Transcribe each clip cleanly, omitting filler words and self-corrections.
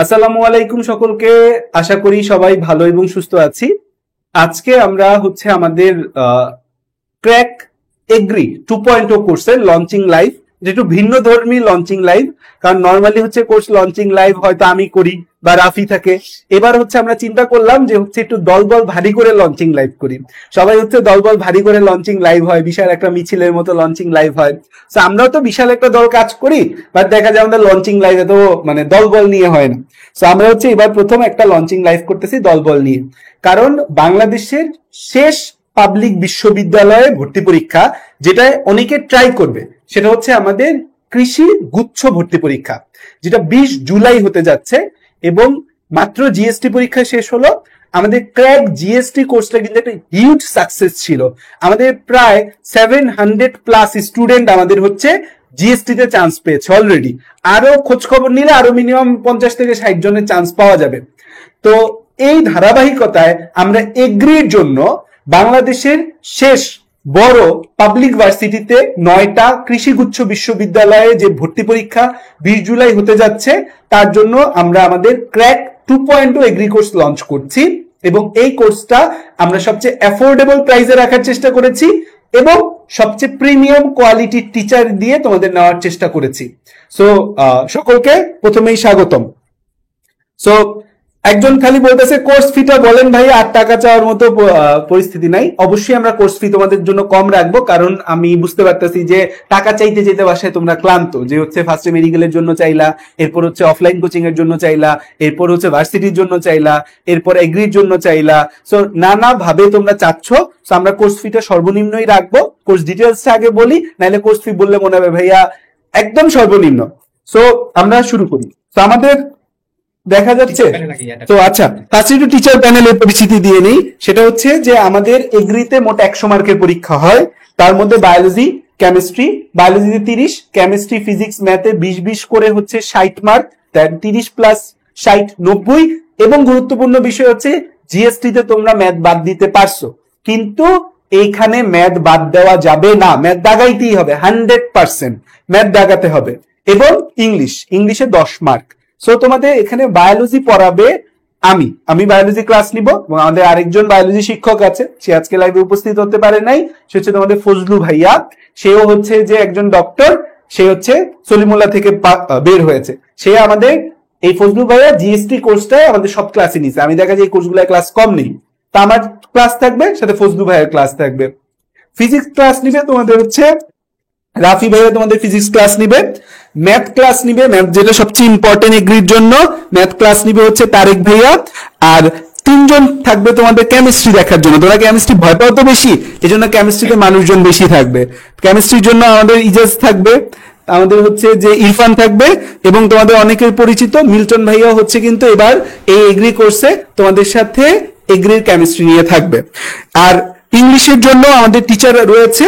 আসসালামু আলাইকুম সকলকে। আশা করি সবাই ভালো এবং সুস্থ আছি। আজকে আমরা আমাদের ক্র্যাক এগ্রি 2.0 কোর্সের লঞ্চিং লাইভ, যেটা ভিন্ন ধর্মী লঞ্চিং লাইভ। কারণ নর্মালি কোর্স লঞ্চিং লাইভ হয়তো আমি করি বা রাফি থাকে। এবার আমরা চিন্তা করলাম যে একটু দলবল ভারী করে লঞ্চিং লাইভ করি। সবাই দলবল ভারী করে লঞ্চিং লাইভ হয়, বিশাল একটা মিছিলের মতো লঞ্চিং লাইভ হয়। তো আমরাও তো বিশাল একটা দল কাজ করি, বাট দেখা যায় আমাদের লঞ্চিং লাইভ এত দলবল নিয়ে হয় না। তো আমরা এবার প্রথম একটা লঞ্চিং লাইভ করতেছি দলবল নিয়ে। কারণ বাংলাদেশের শেষ পাবলিক বিশ্ববিদ্যালয়ে ভর্তি পরীক্ষা, যেটা অনেকে ট্রাই করবে, সেটা আমাদের কৃষি গুচ্ছ ভর্তি পরীক্ষা, যেটা 20 জুলাই হতে যাচ্ছে। এবং মাত্র জিএসটি পরীক্ষা শেষ হলো। আমাদের ক্র্যাক জিএসটি কোর্সটা কিন্তু একটা হিউজ সাকসেস ছিল। আমাদের প্রায় 700+ স্টুডেন্ট আমাদের জিএসটি তে চান্স পেয়েছে অলরেডি। আরো খোঁজ খবর নিলে আরো মিনিমাম 50 থেকে 60 জনের চান্স পাওয়া যাবে। তো এই ধারাবাহিকতায় আমরা এগ্রির জন্য বাংলাদেশের শেষ বড় পাবলিক ভার্সিটিতে 9টা কৃষিগুচ্ছ বিশ্ববিদ্যালয়ে যে ভর্তি পরীক্ষা 20 জুলাই হতে যাচ্ছে, তার জন্য আমরা আমাদের ক্র্যাক 2.0 এগ্রি কোর্স লঞ্চ করছি। এবং এই কোর্সটা আমরা সবচেয়ে অ্যাফোর্ডেবল প্রাইসে রাখার চেষ্টা করেছি এবং সবচেয়ে প্রিমিয়াম কোয়ালিটির টিচার দিয়ে তোমাদের নেওয়ার চেষ্টা করেছি। সো সকলকে প্রথমেই স্বাগতম। সো একজন খালি বলতেছে কোর্স ফিটা বলেন ভাই, 8 টাকা চাওয়ার মতো পরিস্থিতি নাই। অবশ্যই আমরা কোর্স ফি তোমাদের জন্য কম রাখবো, কারণ আমি বুঝতে পারতেছি যে টাকা চাইতে চাইতে বাসায় তোমরা ক্লান্ত। যে ফার্স্টে মেডিকেলের জন্য চাইলা, এরপর অফলাইন কোচিং এর জন্য চাইলা, এরপর ভার্সিটির জন্য চাইলা, এরপর এগ্রির জন্য চাইলা। সো নানা ভাবে তোমরা চাচ্ছ। সো আমরা কোর্স ফিটা সর্বনিম্নই রাখবো। কোর্স ডিটেলসটা আগে বলি, নাহলে কোর্স ফি বললে মনে হবে ভাইয়া একদম সর্বনিম্ন। সো আমরা শুরু করি। তো আমাদের দেখা যাচ্ছে তো আচ্ছা, ফার্স্ট একটু টিচার প্যানেলের পরিচিতি দিয়ে নেই। সেটা যে আমাদের এগ্রিতে মোট 100 মার্কের পরীক্ষা হয়। তার মধ্যে বায়োলজি, কেমিস্ট্রি, বায়োলজিতে 30, কেমিস্ট্রি, ফিজিক্স, ম্যাথে 20 করে 60 মার্ক, 30 প্লাস 60 90। এবং গুরুত্বপূর্ণ বিষয় জিএসটি তে তোমরা ম্যাথ বাদ দিতে পারছো, কিন্তু এইখানে ম্যাথ বাদ দেওয়া যাবে না। ম্যাথ দাগাইতেই হবে, 100% ম্যাথ দাগাতে হবে। এবং ইংলিশে 10 মার্ক। সো তোমাদের এখানে বায়োলজি পড়াবে আমি বায়োলজি ক্লাস নিব এবং আমাদের আরেকজন বায়োলজি শিক্ষক আছে, সে আজকে লাইভে উপস্থিত হতে পারে নাই। সে তোমাদের ফজলু ভাইয়া। সেও যে একজন ডক্টর, সে সলিমুল্লাহ থেকে বের হয়েছে। সে আমাদের এই ফজলু ভাইয়া জিএসটি কোর্সটায় আমাদের সব ক্লাসে নিছে। আমি দেখা যায় এই কোর্সগুলো ক্লাস কম নেই, তা আমার ক্লাস থাকবে, সাথে ফজলু ভাইয়ের ক্লাস থাকবে। ফিজিক্স ক্লাস নিবে তোমাদের রাফি ভাইয়া, তোমাদের ফিজিক্স ক্লাস নিবে। ম্যাথ ক্লাস নিবে, ম্যাথ যেটা সবচেয়ে ইম্পর্টেন্ট এগ্রির জন্য, ম্যাথ ক্লাস নিবে তারেক ভাইয়া। আর 3 জন থাকবে তোমাদের কেমিস্ট্রি দেখার জন্য। তোমরা কেমিস্ট্রি ভয় পাও তো বেশি, এই জন্য কেমিস্ট্রিতে মানুষজন বেশি থাকবে। কেমিস্ট্রির জন্য আমাদের ইজাজ থাকবে, আমাদের যে ইরফান থাকবে, এবং তোমাদের অনেকের পরিচিত মিল্টন ভাইয়া কিন্তু এবার এই এগ্রি কোর্সে তোমাদের সাথে এগ্রির কেমিস্ট্রি নিয়ে থাকবে। আর ইংলিশের জন্য আমাদের টিচার রয়েছে,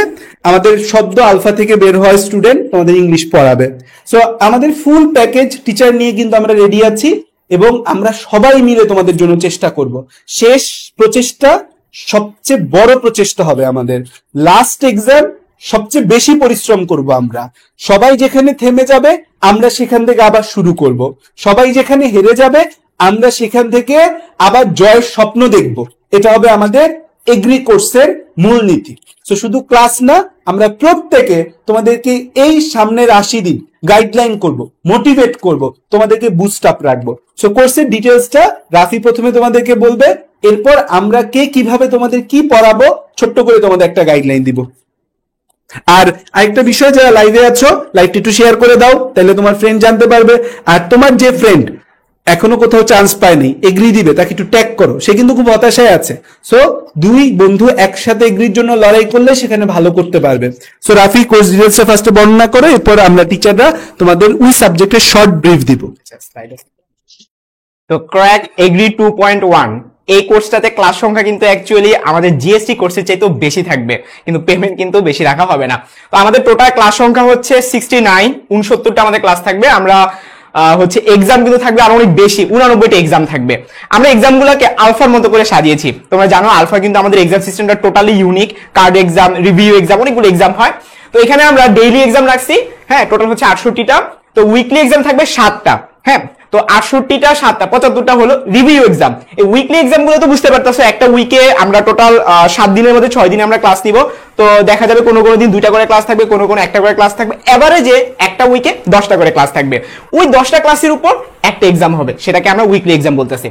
আমাদের শব্দ আলফা থেকে বের হয় স্টুডেন্ট তোমাদের ইংলিশ পড়াবে। সো আমাদের ফুল প্যাকেজ টিচার নিয়ে কিন্তু আমরা রেডি আছি এবং আমরা সবাই মিলে তোমাদের জন্য চেষ্টা করব। শেষ প্রচেষ্টা সবচেয়ে বড় প্রচেষ্টা হবে আমাদের। লাস্ট এক্সাম সবচেয়ে বেশি পরিশ্রম করব আমরা। সবাই যেখানে থেমে যাবে আমরা সেখান থেকে আবার শুরু করব। সবাই যেখানে হেরে যাবে আমরা সেখান থেকে আবার জয়ের স্বপ্ন দেখব। এটা হবে আমাদের এগ্রি কোর্সের মূলনীতি। সো শুধু ক্লাস না, আমরা প্রত্যেকে তোমাদেরকে এই সামনের 80 দিন গাইডলাইন করব, মোটিভেট করব, তোমাদেরকে বুস্ট আপ রাখবো। সো কোর্সের ডিটেলসটা রাফি প্রথমে তোমাদেরকে বলবে, এরপর আমরা কে কিভাবে তোমাদের কি পড়াবো ছোট্ট করে তোমাদের একটা গাইডলাইন দিব। আর আরেকটা বিষয়, যারা লাইভে আছো লাইভটা একটু শেয়ার করে দাও, তাহলে তোমার ফ্রেন্ড জানতে পারবে। আর তোমার যে ফ্রেন্ড এখনো কোথাও চান্স পায়নি, এগ্রি দিবে, তাকে একটু ট্যাগ করো, সে কিন্তু খুব হতাশায় আছে। সো 2 বন্ধু একসাথে এগ্রির জন্য লড়াই করলে সেখানে ভালো করতে পারবে। সো রাফি কোর্স ডিটেইলসটা ফার্স্টে বর্ণনা করো, এরপর আমরা টিচাররা তোমাদের ওই সাবজেক্টের শর্ট ব্রিফ দিব। তো ক্র্যাক এগ্রি 2.1 এই কোর্সটাতে ক্লাস সংখ্যা কিন্তু অ্যাকচুয়ালি আমাদের জিএসটি কোর্সের চাইতেও বেশি থাকবে, কিন্তু পেমেন্ট কিন্তু বেশি রাখা হবে না। তো আমাদের টোটাল ক্লাস সংখ্যা 69টা আমাদের ক্লাস থাকবে। আমরা এক্সাম কিন্তু থাকবে আরো অনেক বেশি, 89টা এক্সাম থাকবে। আমরা এক্সাম গুলোকে আলফার মতো করে সাজিয়েছি। তোমরা জানো আলফা কিন্তু আমাদের এক্সাম সিস্টেমটা totally unique. Card exam, review exam, অনেকগুলো এক্সাম হয়। তো এখানে আমরা ডেইলি এক্সাম রাখছি, হ্যাঁ, টোটাল 68টা। তো উইকলি এক্সাম থাকবে 7টা, হ্যাঁ। তো 68টা 7টা 75টা হলো রিভিউ এক্সাম। এই উইকলি এক্সাম গুলো তো বুঝতে পারতেছো, একটা উইকে আমরা টোটাল 7 দিনের মধ্যে 6 দিনে আমরা ক্লাস নিব। তো দেখা যাবে কোনো কোনো দিন 2টা করে ক্লাস থাকবে, কোনো কোনো একটা করে ক্লাস থাকবে, এভারেজে একটা উইকে 10টা করে ক্লাস থাকবে। ওই 10টা ক্লাসের উপর একটা এক্সাম হবে, সেটাকে আমরা উইকলি এক্সাম বলতেছি।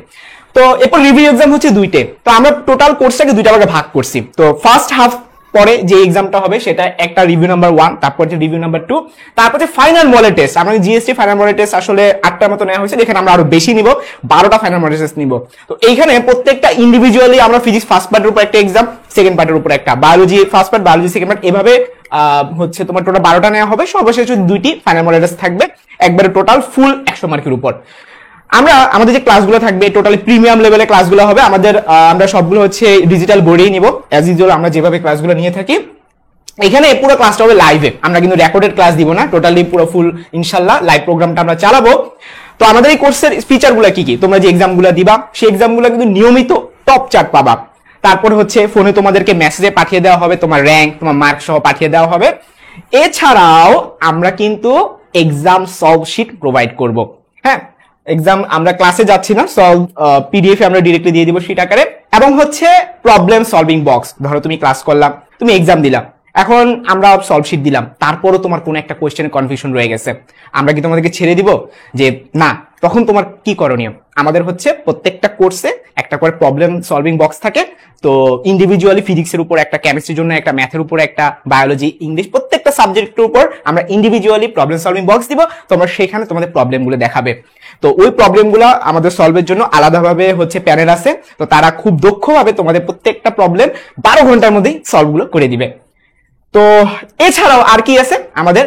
তো এরপর রিভিউ এক্সাম হচ্ছে 2টে। তো আমরা টোটাল কোর্সটাকে 2টা ভাগে ভাগ করছি। তো ফার্স্ট হাফ পরে যে এক্সামটা হবে সেটা একটা রিভিউ নাম্বার 1, তারপর যে রিভিউ নাম্বার 2, তারপর যে ফাইনাল মডেল টেস্ট। আমরা জিএসটি ফাইনাল মডেল টেস্ট আসলে 8টার মতো নেওয়া হয়েছে, এখানে আমরা আরো বেশি নিব, 12টা ফাইনাল মডেল টেস্ট নিব। তো এইখানে প্রত্যেকটা ইন্ডিভিজুয়ালি আমরা ফিজিক্স ফার্স্ট পার্টের উপর একটা এক্সাম, সেকেন্ড পার্টের উপর একটা, biology first part, biology second part, এভাবে হচ্ছে তোমার টোটাল 12টা নেওয়া হবে। সর্বশেষ 2টি ফাইনাল মডেল টেস্ট থাকবে, একবারে টোটাল ফুল 100 মার্কের উপর। আমরা আমাদের যে ক্লাসগুলো থাকবে টোটালি প্রিমিয়াম লেভেলের ক্লাসগুলো হবে আমাদের। আমরা সবগুলো হচ্ছে ডিজিটাল বোর্ডেই নিব, অ্যাজ ইউজুয়াল আমরা যেভাবে ক্লাসগুলো নিয়ে থাকি। এখানে পুরো ক্লাসটা হবে লাইভে, আমরা কিন্তু রেকর্ডেড ক্লাস দিব না, টোটালি পুরো ফুল ইনশাল্লাহ লাইভ প্রোগ্রামটা আমরা চালাবো। তো আমাদের এই কোর্সের ফিচারগুলো কি কি, তোমরা যে এক্সামগুলো দিবা সেই এক্সামগুলো কিন্তু নিয়মিত টপ চার্ট পাবা। তারপর হচ্ছে ফোনে তোমাদেরকে মেসেজে পাঠিয়ে দেওয়া হবে, তোমার র্যাঙ্ক তোমার মার্ক সহ পাঠিয়ে দেওয়া হবে। এছাড়াও আমরা কিন্তু এক্সাম সলভ শিট প্রোভাইড করব। হ্যাঁ, এক্সাম আমরা ক্লাসে যাচ্ছি না, সলভ পিডিএফ আমরা ডিরেক্টলি দিয়ে দিব শিট আকারে। এবং হচ্ছে প্রবলেম সলভিং বক্স, ধরো তুমি ক্লাস করলাম, তুমি এক্সাম দিলাম, এখন আমরা সলভ শিট দিলাম, তারপরও তোমার কোনো একটা কোয়েশ্চেনে কনফিউশন রয়ে গেছে, আমরা কি তোমাদেরকে ছেড়ে দিব যে না? তখন তোমার কি করণীয়? আমাদের হচ্ছে প্রত্যেকটা কোর্সে একটা করে প্রবলেম সলভিং বক্স থাকে। তো ইন্ডিভিজুয়ালি ফিজিক্সের উপর একটা, কেমিস্ট্রির জন্য একটা, ম্যাথের উপর একটা, বায়োলজি, ইংলিশ, প্রত্যেকটা সাবজেক্টের উপর আমরা ইন্ডিভিজুয়ালি প্রবলেম সলভিং বক্স দিব। তোমরা সেখানে তোমাদের প্রবলেমগুলো দেখাবে। তো ওই প্রবলেমগুলো আমাদের সলভের জন্য আলাদাভাবে হচ্ছে প্যানেল আছে, তো তারা খুব দক্ষভাবে তোমাদের প্রত্যেকটা প্রবলেম 12 ঘন্টার মধ্যেই সলভগুলো করে দিবে। তো এছাড়াও আর কি আছে, আমাদের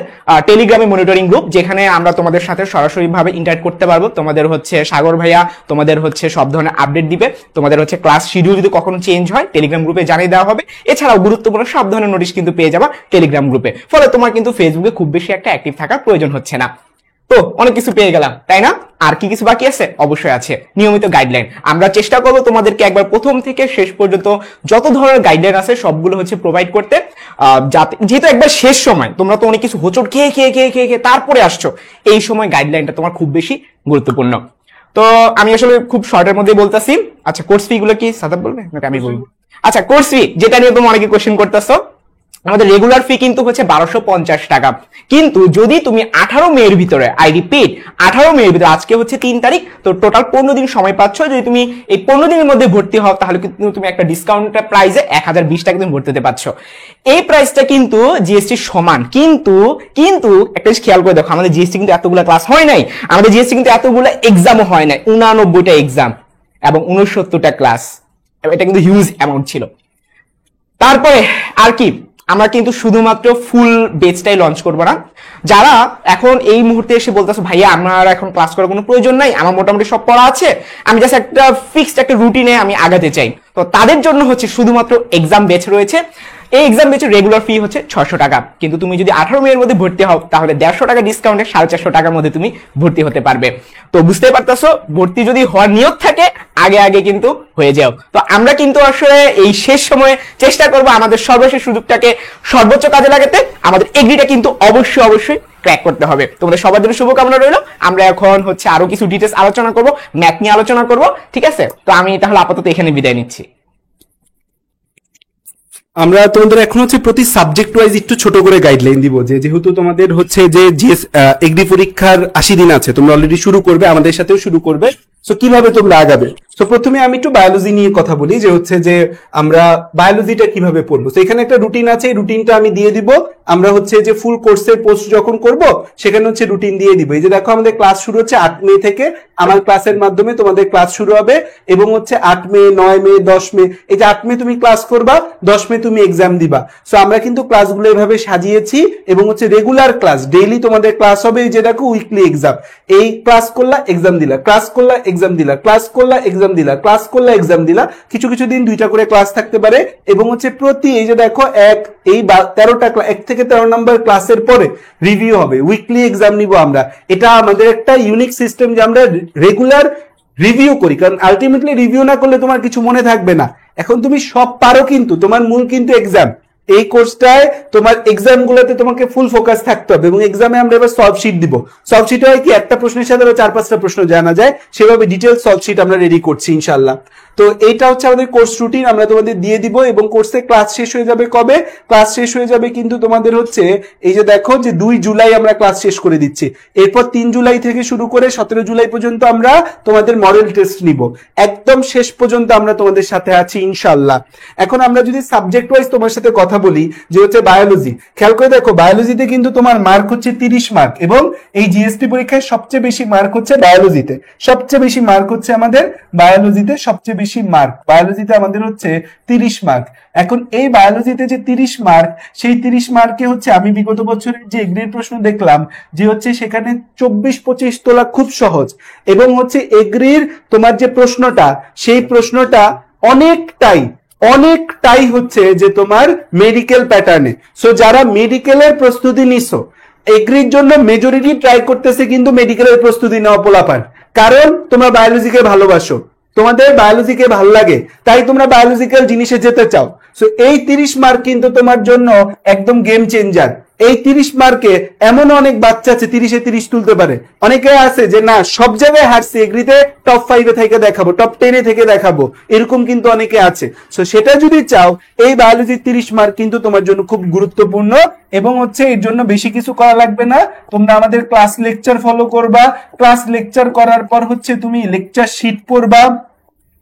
টেলিগ্রামে মনিটরিং গ্রুপ, যেখানে আমরা তোমাদের সাথে সরাসরি ভাবে ইন্টারঅ্যাক্ট করতে পারবো। তোমাদের হচ্ছে সাগর ভাইয়া তোমাদের হচ্ছে সব ধরনের আপডেট দিবে, তোমাদের হচ্ছে ক্লাস শিডিউল যদি কখনো চেঞ্জ হয় টেলিগ্রাম গ্রুপে জানিয়ে দেওয়া হবে। এছাড়াও গুরুত্বপূর্ণ সব ধরনের নোটিশ কিন্তু পেয়ে যাবা টেলিগ্রাম গ্রুপে, ফলে তোমার কিন্তু ফেসবুকে খুব বেশি একটা অ্যাক্টিভ থাকার প্রয়োজন হচ্ছে না। তো অনেক কিছু পেয়ে গেলাম, তাই না? আর কি কিছু বাকি আছে? অবশ্যই আছে নিয়মিত গাইডলাইন। আমরা চেষ্টা করবো তোমাদেরকে একবার প্রথম থেকে শেষ পর্যন্ত যত ধরনের গাইডলাইন আছে সবগুলো হচ্ছে প্রোভাইড করতে, যাতে যেহেতু একবার শেষ সময়, তোমরা তো অনেক কিছু হোঁচট খেয়ে খেয়ে খেয়ে খেয়ে খেয়ে তারপরে আসছো, এই সময় গাইডলাইনটা তোমার খুব বেশি গুরুত্বপূর্ণ। তো আমি আসলে খুব শর্টের মধ্যে বলতেছি। আচ্ছা, কোর্স ফি গুলো কি সাদাব বলবে নাকি আমি বলবো? আচ্ছা, কোর্স ফি যেটা নিয়ে তোমরা অনেকে কোশ্চেন করতেছো, আমাদের রেগুলার ফি কিন্তু হচ্ছে 1250 টাকা। কিন্তু যদি তুমি 18 মের ভিতরে, আই রিপিট 18 মের ভিতরে, আজকে হচ্ছে 3 তারিখ, তো টোটাল 15 দিন সময় পাচ্ছ। যদি তুমি এই 15 দিনের মধ্যে ভর্তি হও তাহলে কিন্তু তুমি একটা ডিসকাউন্টের প্রাইসে 1020 টাকা তুমি ভর্তি হতে পারছো। এই প্রাইসটা কিন্তু জিএসটি সমান। কিন্তু কিন্তু একটা জিনিস খেয়াল করে দেখো, আমাদের জিএসটি কিন্তু এতগুলো ক্লাস হয় নাই, আমাদের জিএসটি কিন্তু এতগুলো এক্সামও হয় নাই, 89টা এক্সাম এবং 69টা ক্লাস, এটা কিন্তু হিউজ অ্যামাউন্ট ছিল। তারপরে আর কি, আমরা কিন্তু শুধুমাত্র ফুল বেচটাই লঞ্চ করবো না। যারা এখন এই মুহূর্তে এসে বলতেছো ভাইয়া আমার এখন ক্লাস করার কোনো প্রয়োজন নাই, আমার মোটামুটি সব পড়া আছে, আমি জাস্ট একটা ফিক্সড একটা রুটিনে আমি আগাতে চাই, তো তাদের জন্য হচ্ছে শুধুমাত্র এক্সাম বেচ রয়েছে। এই এক্সাম বেচের রেগুলার ফি হচ্ছে 600 টাকা। কিন্তু তুমি যদি 18 মের মধ্যে ভর্তি হও তাহলে 150 টাকা ডিসকাউন্টে 450 টাকার মধ্যে তুমি ভর্তি হতে পারবে। তো বুঝতে পারতেছো, ভর্তি যদি হওয়ার নিয়ত থাকে আগে আগে কিন্তু হয়ে যাও। তো আমরা কিন্তু আসলে এই শেষ সময়ে চেষ্টা করবো আমাদের সর্বশেষ সুযোগটাকে সর্বোচ্চ কাজে লাগাতে। আমাদের এগ্রিটা কিন্তু অবশ্যই অবশ্যই ক্র্যাক করতে হবে। তোমাদের সবার জন্য শুভকামনা রইল। আমরা এখন হচ্ছে আরো কিছু ডিটেলস আলোচনা করব, ম্যাথ নিয়ে আলোচনা করব, ঠিক আছে? তো আমি তাহলে আপাতত এখানে বিদায় নিচ্ছি। আমরা তোমাদের এখন হচ্ছে প্রতি সাবজেক্ট ওয়াইজ একটু ছোট করে গাইডলাইন দিব, যে যেহেতু তোমাদের হচ্ছে যে জিএস এগ্রি পরীক্ষার 80 দিন আছে, তোমরা অলরেডি শুরু করবে, আমাদের সাথেও শুরু করবে, সো কিভাবে তোমরা আগাবে। তো প্রথমে আমি একটু বায়োলজি নিয়ে কথা বলি, যে হচ্ছে যে আমরা বায়োলজিটা কিভাবে পড়বো। তো এখানে একটা রুটিন আছে, এই রুটিনটা আমি দিয়ে দিব। আমরা হচ্ছে যে ফুল কোর্সের পোস্ট যখন করব সেখানে হচ্ছে রুটিন দিয়ে দিব। এই যে দেখো আমাদের ক্লাস শুরু হচ্ছে 8 মে থেকে, আমার ক্লাসের মাধ্যমে তোমাদের ক্লাস শুরু হবে, এবং হচ্ছে 8 মে, 9 মে, 10 মে, এই যে 8 মে তুমি ক্লাস করবা, 10 মে তুমি এক্সাম দিবা। সো আমরা কিন্তু ক্লাসগুলো এভাবে সাজিয়েছি, এবং হচ্ছে রেগুলার ক্লাস, ডেইলি তোমাদের ক্লাস হবে। এই যে দেখো উইকলি এক্সাম, এই ক্লাস করলা এক্সাম দিলা, ক্লাস করলা এক্সাম দিলা, ক্লাস করলা এক্সাম দিলা, ক্লাস করলা এক্সাম দিলা, কিছু কিছু দিন 2টা করে ক্লাস থাকতে পারে। এবং হচ্ছে প্রতি এই যে দেখো এই 13টা 1 থেকে 13 নম্বর ক্লাসের পরে রিভিউ হবে, উইকলি এক্সাম নিব আমরা। এটা আমাদের একটা ইউনিক সিস্টেম যে আমরা রেগুলার রিভিউ করি, কারণ আলটিমেটলি রিভিউ না করলে তোমার কিছু মনে থাকবে না। এখন তুমি সব পারো কিন্তু তোমার মূল কিন্তু এক্সাম, এই কোর্সটায় তোমার এক্সাম গুলোতে তোমাকে ফুল ফোকাস থাকতে হবে, এবং এক্সামে আমরা এবার সলভ শিট দিব। সলভ শিট হয় কি, একটা প্রশ্নের সাথে 4-5টা প্রশ্ন জানা যায়, সেভাবে ডিটেইলস সলভ শিট আমরা রেডি করছি ইনশাআল্লাহ। তো এইটা হচ্ছে আমাদের কোর্স রুটিন, আমরা তোমাদের দিয়ে দিব। এবং কোর্সে ক্লাস শেষ হয়ে যাবে কবে? ক্লাস শেষ হয়ে যাবে কিন্তু তোমাদের হচ্ছে এই যে দেখো যে 2 জুলাই আমরা ক্লাস শেষ করে দিচ্ছি। এরপর 3 জুলাই থেকে শুরু করে 17 জুলাই পর্যন্ত আমরা তোমাদের মডেল টেস্ট নিব। একদম শেষ পর্যন্ত আমরা তোমাদের সাথে আছি ইনশাআল্লাহ। এখন আমরা যদি সাবজেক্ট ওয়াইজ তোমার সাথে কথা বলি, যে হচ্ছে বায়োলজি, খেয়াল করে দেখো বায়োলজিতে কিন্তু তোমার মার্ক হচ্ছে 30 মার্ক, এবং এই জিএসটি পরীক্ষায় সবচেয়ে বেশি মার্ক হচ্ছে বায়োলজিতে। সবচেয়ে বেশি মার্ক হচ্ছে আমাদের বায়োলজিতে, সবচেয়ে বেশি মার্ক বায়োলজিতে আমাদের হচ্ছে 30 মার্ক। এখন এই বায়োলজিতে যে 30 মার্ক, সেই 30 মার্কে হচ্ছে আমি বিগত বছরের যে এগ্রির প্রশ্ন দেখলাম যে হচ্ছে সেখানে 24-25 তোলা খুব সহজ, এবং হচ্ছে এগ্রির তোমার যে প্রশ্নটা, সেই প্রশ্নটা অনেকটাই হচ্ছে যে তোমার মেডিকেল প্যাটার্নে। সো যারা মেডিকেলের প্রস্তুতি নিছো, এগ্রির জন্য মেজরিটি ট্রাই করতেছে কিন্তু মেডিকেলের প্রস্তুতি নেওয়া পোলাপান, কারণ তোমরা বায়োলজিকে ভালোবাসো, তোমাদের বায়োলজিকে ভালো লাগে, তাই তোমরা বায়োলজিক্যাল জিনিসে যেতে চাও। সো এই 30 মার্ক কিন্তু তোমার জন্য একদম গেম চেঞ্জার। এই 30 মার্কে এমন অনেক বাচ্চা আছে 30-এ 30 তুলতে পারে। অনেকে আছে যে না সব জায়গায় হারছে, এগ্রিতে টপ 5-এ থেকে দেখাবো, টপ 10-এ থেকে দেখাবো, এরকম কিন্তু অনেকে আছে। সো সেটা যদি চাও, এই বায়োলজির 30 মার্ক কিন্তু তোমার জন্য খুব গুরুত্বপূর্ণ, এবং হচ্ছে এর জন্য বেশি কিছু করা লাগবে না। তোমরা আমাদের ক্লাস লেকচার ফলো করবা, ক্লাস লেকচার করার পর হচ্ছে তুমি লেকচার শিট পড়বা,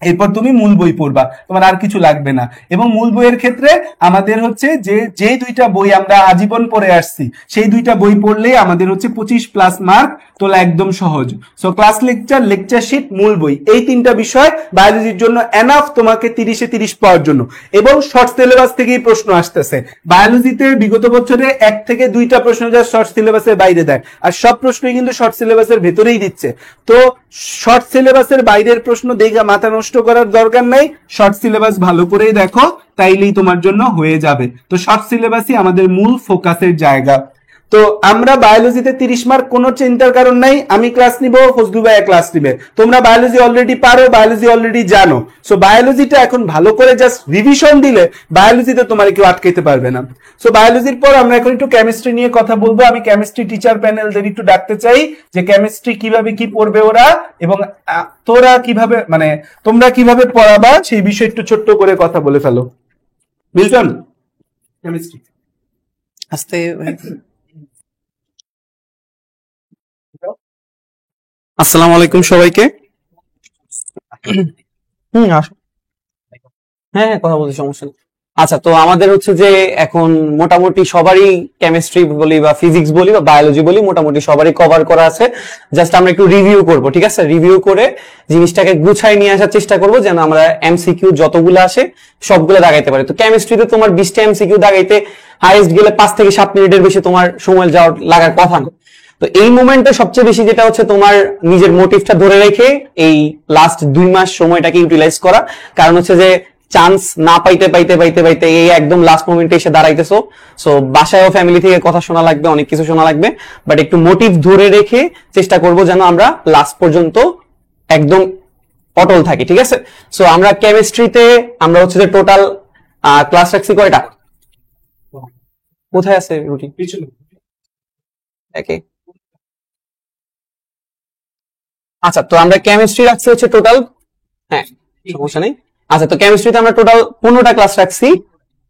এরপর তুমি মূল বই পড়বা, তোমার আর কিছু লাগবে না। এবং মূল বইয়ের ক্ষেত্রে আমাদের হচ্ছে যে 2টা বই আমরা আজীবন পড়ে আসছি, সেই 2টা বই পড়লেই আমাদের হচ্ছে 25+ মার্ক তোলা একদম সহজ। So class lecture, lecture sheet, মূল বই, এই 3টা বিষয় বায়োলজির জন্য এনাফ তোমাকে 30-এ 30 পাওয়ার জন্য। এবং শর্ট সিলেবাস থেকেই প্রশ্ন আসতেছে বায়োলজিতে। বিগত বছরে 1 থেকে 2টা প্রশ্ন যা শর্ট সিলেবাসের বাইরে দেয়, আর সব প্রশ্নই কিন্তু শর্ট সিলেবাসের ভেতরেই দিচ্ছে। তো শর্ট সিলেবাসের বাইরের প্রশ্ন দেখে মাথা নষ্ট করার দরকার নাই, শর্ট সিলেবাস ভালো করেই দেখো, তাইলেই তোমার জন্য হয়ে যাবে। তো শর্ট সিলেবাসই আমাদের মূল ফোকাসের জায়গা। তো আমরা বায়োলজিতে 30 মার্ক, কোনো চিন্তার কারণ নাই, আমি ক্লাস নিব, ফজলু ভাইয়া ক্লাস নিবে। তোমরা বায়োলজি অলরেডি পারো, বায়োলজি অলরেডি জানো। সো বায়োলজিটা এখন ভালো করে জাস্ট রিভিশন দিলে বায়োলজিতে তোমার কেউ আটকাইতে পারবে না। সো বায়োলজির পর আমরা এখন একটু কেমিস্ট্রি নিয়ে কথা বলবো। আমি কেমিস্ট্রি টিচার প্যানেলদের একটু ডাকতে চাই, যে কেমিস্ট্রি কিভাবে কি পড়বে ওরা, এবং তোমরা কিভাবে পড়াবা সেই বিষয়ে একটু ছোট্ট করে কথা বলে ফেলো। মিল্টন, কেমিস্ট্রি আস্তে। আসসালামু আলাইকুম সবাইকে। হ্যাঁ, কথা বলতে সমস্যা নেই। আচ্ছা, তো আমাদের হচ্ছে যে এখন মোটামুটি সবারই কেমিস্ট্রি বলি বা ফিজিক্স বলি বা বায়োলজি বলি, মোটামুটি সবারই কভার করা আছে। জাস্ট আমরা একটু রিভিউ করব, ঠিক আছে? রিভিউ করে জিনিসটাকে গুছাই নিয়ে আসার চেষ্টা করব, যেন আমরা এমসিকিউ যতগুলো আসে সবগুলো দাগাইতে পারি। তো কেমিস্ট্রিতে তোমার 20টা এমসিকিউ দাগাইতে হাইয়েস্ট গেলে 5 থেকে 7 মিনিটের বেশি তোমার সময় লাগার কথা না। তো এই মোমেন্টে সবচেয়ে বেশি যেটা হচ্ছে তোমার নিজের মোটিভটা ধরে রেখে এই লাস্ট 2 মাস সময়টাকে ইউটিলাইজ করা। কারণ হচ্ছে যে চান্স না পাইতে পাইতে পাইতে পাইতে এই একদম লাস্ট মোমেন্টে এসে দাঁড়াইতেছো। সো বাসায়ও ফ্যামিলি থেকে কথা শোনা লাগবে, অনেক কিছু শোনা লাগবে, বাট একটু মোটিভ ধরে রেখে চেষ্টা করব যেন আমরা লাস্ট পর্যন্ত একদম অটল থাকি, ঠিক আছে? সো আমরা কেমিস্ট্রিতে আমরা হচ্ছে যে টোটাল ক্লাস রাখছি কয়টা? কোথায় আছে রুটিন? একে। আচ্ছা, তো আমরা কেমিস্ট্রি রাখছি হচ্ছে টোটাল, হ্যাঁ সমস্যা নেই। আচ্ছা, তো কেমিস্ট্রিতে আমরা টোটাল 15টা ক্লাস রাখছি।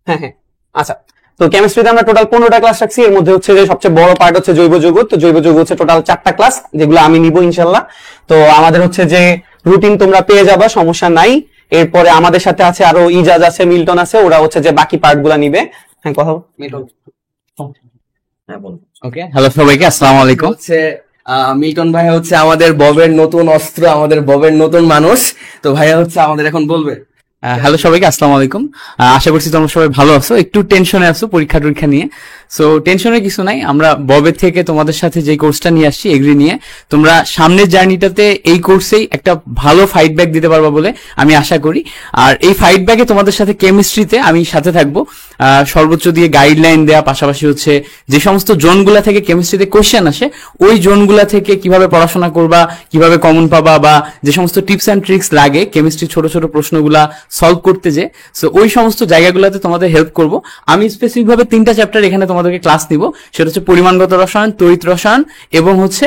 হ্যাঁ, আচ্ছা, তো কেমিস্ট্রিতে আমরা টোটাল 15টা ক্লাস রাখছি। এর মধ্যে হচ্ছে যে সবচেয়ে বড় পার্ট হচ্ছে জৈব যৌগ। তো জৈব যৌগ হচ্ছে টোটাল 4টা ক্লাস, যেগুলো আমি নিব ইনশাল্লাহ। তো আমাদের হচ্ছে যে রুটিন তোমরা পেয়ে যাবা, সমস্যা নাই। এরপরে আমাদের সাথে আছে আরো ইজাজ আছে, মিল্টন আছে, ওরা হচ্ছে যে বাকি পার্ট গুলা নিবে। হ্যাঁ, কথা মিল্টন। ওকে, হ্যালো সবাইকে, আসসালামু আলাইকুম। মিল্টন ভাইয়া হচ্ছে আমাদের ববের নতুন অস্ত্র, আমাদের ববের নতুন মানুষ। তো ভাইয়া হচ্ছে আমাদের এখন বলবে। হ্যালো সবাইকে, আসসালামু আলাইকুম। আশা করছি তোমরা সবাই ভালো আছো, একটু টেনশনে আছো পরীক্ষা টরীক্ষা নিয়ে। সো টেনশনের কিছু নাই, আমরা ববের থেকে তোমাদের সাথে যে কোর্সটা নিয়ে আসছি এগ্রি নিয়ে, তোমরা সামনের জার্নিটাতে এই কোর্সেই একটা ভালো ফাইট ব্যাক দিতে পারবা বলে আমি আশা করি। আর এই ফাইট ব্যাকে তোমাদের সাথে কেমিস্ট্রিতে আমি সাথে থাকবো। সর্বোচ্চ দিয়ে গাইডলাইন দেওয়া, পাশাপাশি হচ্ছে যে সমস্ত জোনগুলা থেকে কেমিস্ট্রিতে কোশ্চেন আসে ওই জোনগুলা থেকে কিভাবে পড়াশোনা করবা, কিভাবে কমন পাবা, বা যে সমস্ত টিপস অ্যান্ড ট্রিক্স লাগে কেমিস্ট্রি ছোট ছোট প্রশ্নগুলা সলভ করতে, যে সো ওই সমস্ত জায়গাগুলোতে তোমাদের হেল্প করব। আমি স্পেসিফিক ভাবে 3টা চ্যাপ্টার এখানে তোমাদেরকে ক্লাস নিব, সেটা হচ্ছে পরিমাণগত রসায়ন, তড়িৎ রসায়ন এবং হচ্ছে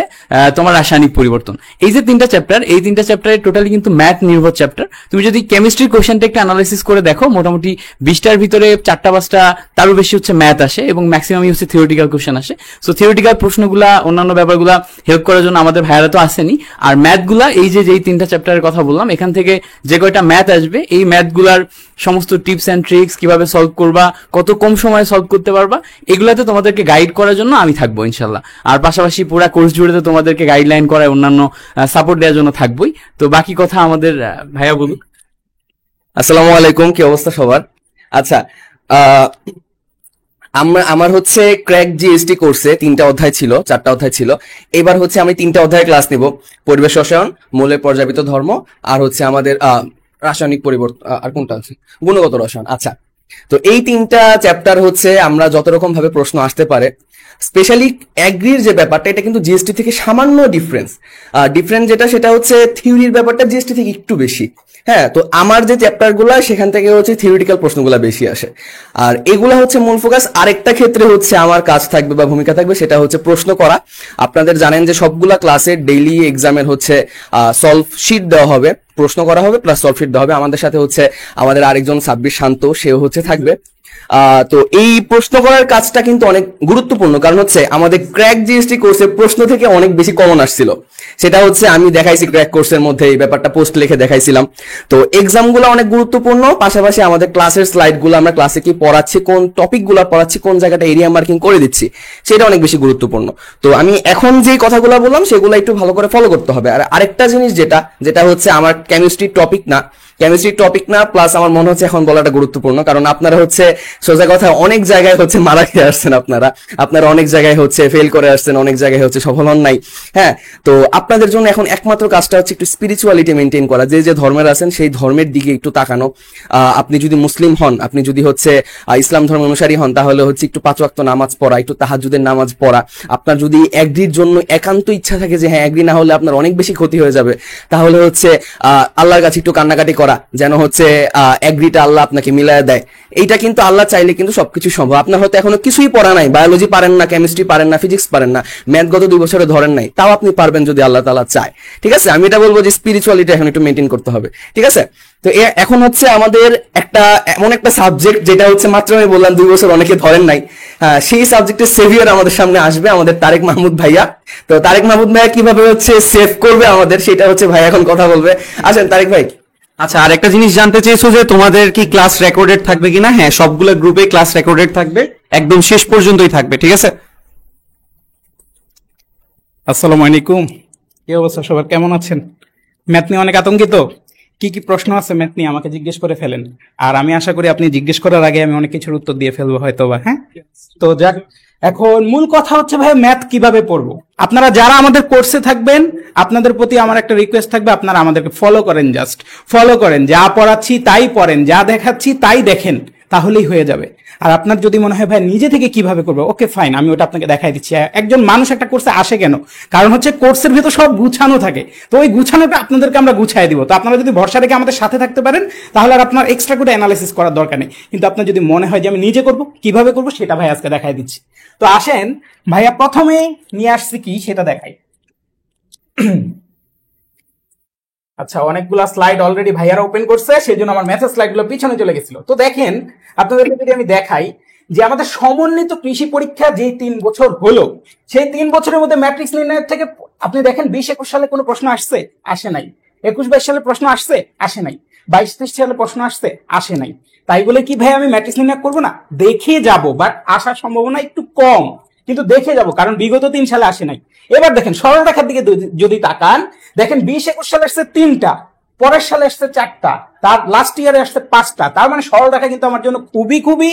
তোমার রাসায়নিক পরিবর্তন। এই যে 3টা চ্যাপ্টার, এই 3টা চ্যাপ্টারে টোটালি কিন্তু ম্যাথ নির্ভর চ্যাপ্টার। তুমি যদি কেমিস্ট্রির কোশ্চেনটা একটু অ্যানালাইসিস করে দেখো, মোটামুটি 20টার ভিতরে 4টা-5টা তারও বেশি হচ্ছে ম্যাথ আসে এবং ম্যাক্সিমামই হচ্ছে থিওরিটিক্যাল কোশ্চেন আসে। সো থিওরিটিক্যাল প্রশ্নগুলা, অন্যান্য ব্যাপারগুলা হেল্প করার জন্য আমাদের ভাইয়ারা তো আসেনি। আর ম্যাথগুলা এই যে যেই 3টা চ্যাপ্টারের কথা বললাম, এখান থেকে যে কয়টা ম্যাথ আসবে, এই ম্যাথগুলার সমস্ত টিপস অ্যান্ড ট্রিক্স, কিভাবে সলভ করবা, কত কম সময়ে সলভ করতে পারবা, এগুলাতে তোমাদেরকে গাইড করার জন্য আমি থাকবো ইনশাল্লাহ। আর পাশাপাশি পুরা কোর্স জুড়ে তো তোমাদেরকে গাইডলাইন করায় অন্যান্য সাপোর্ট দেওয়ার জন্য থাকবোই। তো বাকি কথা আমাদের ভাইয়া বলুক। আসসালামু আলাইকুম, কি অবস্থা সবার? আচ্ছা, আমার হচ্ছে ক্র্যাক জিএসটি কোর্সে 3টা অধ্যায় ছিল, 4টা অধ্যায় ছিল। এবার হচ্ছে আমি 3টা অধ্যায় ক্লাস নিব, পরিবেশ রসায়ন, মৌলের পর্যাবৃত ধর্ম, আর হচ্ছে আমাদের রাসায়নিক পরিবর্তন, আর কোনটা আছে, গুণগত রসায়ন। আচ্ছা, তো এই 3টা চ্যাপ্টার হচ্ছে আমরা যত রকম ভাবে প্রশ্ন আসতে পারে, স্পেশালি অ্যাগ্রির যে ব্যাপারটা, এটা কিন্তু জিএসটি থেকে সামান্য ডিফারেন্স যেটা, সেটা হচ্ছে থিওরির ব্যাপারটা জিএসটি থেকে একটু বেশি। হ্যাঁ, তো আমার যে চ্যাপ্টার গুলা সেখান থেকে হচ্ছে থিওরিটিক্যাল প্রশ্নগুলো বেশি আসে, আর এগুলা হচ্ছে মূল ফোকাস। আরেকটা ক্ষেত্রে হচ্ছে আমার কাজ থাকবে বা ভূমিকা থাকবে, সেটা হচ্ছে প্রশ্ন করা। আপনাদের জানেন যে সবগুলা ক্লাসে ডেইলি এক্সামের হচ্ছে সলভ শিট দেওয়া হবে, প্রশ্ন করা হবে প্লাস সলভ শিট দেওয়া হবে। আমাদের সাথে হচ্ছে আমাদের আরেকজন সাব্বির শান্ত, সেও হচ্ছে থাকবে। তো এই প্রশ্ন করার কাজটা কিন্তু অনেক গুরুত্বপূর্ণ, কারণ হচ্ছে আমাদের ক্র্যাক জিএসটি কোর্সের প্রশ্ন থেকে অনেক বেশি কমন আসছিল। সেটা হচ্ছে আমি দেখাইছি ক্র্যাক কোর্সের মধ্যে এই ব্যাপারটা পোস্ট লিখে দেখাইছিলাম। তো এক্সাম গুলো অনেক গুরুত্বপূর্ণ, পাশাপাশি আমাদের ক্লাসের স্লাইড গুলো, আমরা ক্লাসে কি পড়াচ্ছি, কোন টপিক গুলো পড়াচ্ছি, কোন জায়গাটা এরিয়া মার্কিং করে দিচ্ছি, সেটা অনেক বেশি গুরুত্বপূর্ণ। তো আমি এখন যে কথাগুলো বললাম সেগুলো একটু ভালো করে ফলো করতে হবে। আর আরেকটা জিনিস যেটা হচ্ছে আমার কেমিস্ট্রি টপিক না, প্লাস আমার মনে হচ্ছে এখন বলাটা গুরুত্বপূর্ণ, কারণ আপনারা হচ্ছে সোজা কথা অনেক জায়গায় হচ্ছে মারা খেয়ে আসছেন, আপনারা অনেক জায়গায় হচ্ছে ফেল করে আসছেন, অনেক জায়গায় হচ্ছে সফল হন নাই। হ্যাঁ, তো আপনাদের জন্য এখন একমাত্র কাজটা হচ্ছে একটু স্পিরিচুয়ালিটি মেনটেন করা, যে ধর্মের আছেন সেই ধর্মের দিকে একটু তাকানো। আপনি যদি মুসলিম হন, আপনি যদি হচ্ছে ইসলাম ধর্ম অনুসারী হন, তাহলে হচ্ছে একটু 5 ওয়াক্ত নামাজ পড়া, একটু তাহাজ্জুদের নামাজ পড়া। আপনার যদি এগ্রির জন্য একান্ত ইচ্ছা থাকে যে হ্যাঁ এগ্রি না হলে আপনার অনেক বেশি ক্ষতি হয়ে যাবে, তাহলে হচ্ছে আল্লাহর কাছে একটু কান্নাকাটি করা, যেন হচ্ছে এগ্রিটা আল্লাহ আপনাকে মিলায় দেয়। এইটা কিন্তু আল্লাহ চাইলে কিন্তু সবকিছু সম্ভব। আপনার হয়তো এখনো কিছুই পড়া নাই, বায়োলজি পারেন না, কেমিস্ট্রি পারেন না, ফিজিক্স পারেন না, ম্যাথ গত 2 বছরে ধরেন নাই, তাও আপনি পারবেন যদি আল্লাহ তাআলা চায়। ঠিক আছে, আমি এটা বলবো যে স্পিরিচুয়ালিটি এখন একটু মেনটেন করতে হবে। ঠিক আছে, তো এখন হচ্ছে আমাদের এমন একটা সাবজেক্ট যেটা হচ্ছে মাত্র আমি বললাম 2 বছর অনেকে ধরেন নাই, সেই সাবজেক্টের সেভিয়ার আমাদের সামনে আসবে, আমাদের তারেক মাহমুদ ভাইয়া। তো তারেক মাহমুদ ভাইয়া কিভাবে হচ্ছে সেভ করবে আমাদের, সেটা হচ্ছে ভাই এখন কথা বলবে। আসেন তারেক ভাই। আচ্ছা, আর একটা জিনিস জানতে চেয়েছো যে তোমাদের কি ক্লাস রেকর্ডেড থাকবে কিনা? হ্যাঁ, সবগুলো গ্রুপে ক্লাস রেকর্ডেড থাকবে, একদম শেষ পর্যন্তই থাকবে। ঠিক আছে। আসসালামু আলাইকুম, কি অবস্থা সবার, কেমন আছেন? ম্যাথ নিয়ে অনেক আতঙ্কিত, কি কি প্রশ্ন আছে ম্যাথ নিয়ে আমাকে জিজ্ঞেস করে ফেলেন, আর আমি আশা করি আপনি জিজ্ঞেস করার আগে আমি অনেক কিছুর উত্তর দিয়ে ফেলবো হয়তো বা। হ্যাঁ, তো যাক, এখন মূল কথা হচ্ছে ভাই ম্যাথ কিভাবে পড়বো। আপনারা যারা আমাদের কোর্সে থাকবেন, আপনাদের প্রতি আমার একটা রিকোয়েস্ট থাকবে, আপনারা আমাদেরকে ফলো করেন, জাস্ট ফলো করেন, যা পড়াচ্ছি তাই পড়েন, যা দেখাচ্ছি তাই দেখেন, তাহলেই হয়ে যাবে। আর আপনার যদি মনে হয় ভাই নিজে থেকে কিভাবে করবে, ওকে ফাইন, আমি ওটা আপনাকে দেখাই দিচ্ছি। একজন মানুষ একটা কোর্সে আসে কেন? কারণ হচ্ছে কোর্সের ভেতর সব গুছানো থাকে, তো ওই গুছানোটা আপনাদেরকে আমরা গুছাই দিব। তো আপনারা যদি ভরসা রেখে আমাদের সাথে থাকতে পারেন, তাহলে আর আপনার এক্সট্রা করে অ্যানালাইসিস করার দরকার নেই। কিন্তু আপনার যদি মনে হয় যে আমি নিজে করবো, কিভাবে করবো সেটা ভাই আজকে দেখাই দিচ্ছি। তো আসেন ভাইয়া, প্রথমে নিয়ে আসছি কি সেটা দেখাই। আচ্ছা, অনেকগুলা স্লাইড অলরেডি ভাইয়ারা ওপেন করছে, সেই জন্য আমার ম্যাথের স্লাইড গুলো পিছনে চলে গেছিল। তো দেখেন, আপনাদেরকে যদি আমি দেখাই যে আমাদের সমন্বিত কৃষি পরীক্ষা যে 3 বছর হলো, সেই 3 বছরের মধ্যে ম্যাট্রিক্স নির্ণয়ের থেকে আপনি দেখেন 20-21 সালে কোনো প্রশ্ন আসছে? আসে নাই। 21-22 সালে প্রশ্ন আসছে? আসে নাই। 22-23 সালে প্রশ্ন আসছে? আসে নাই। তাই বলে কি ভাই আমি ম্যাট্রিক্স নির্ণয় করবো না? দেখে যাব, বাট আসার সম্ভাবনা একটু কম, কিন্তু দেখে যাব, কারণ বিগত 3 সালে আসে নাই। এবার দেখেন সরলরেখার দিকে যদি তাকান, দেখেন 20-21 সালে আসছে 3টা, পরের সালে আসছে 4টা, তার লাস্ট ইয়ারে আসছে 5টা। তার মানে সরলরেখা কিন্তু আমার জন্য খুবই খুবই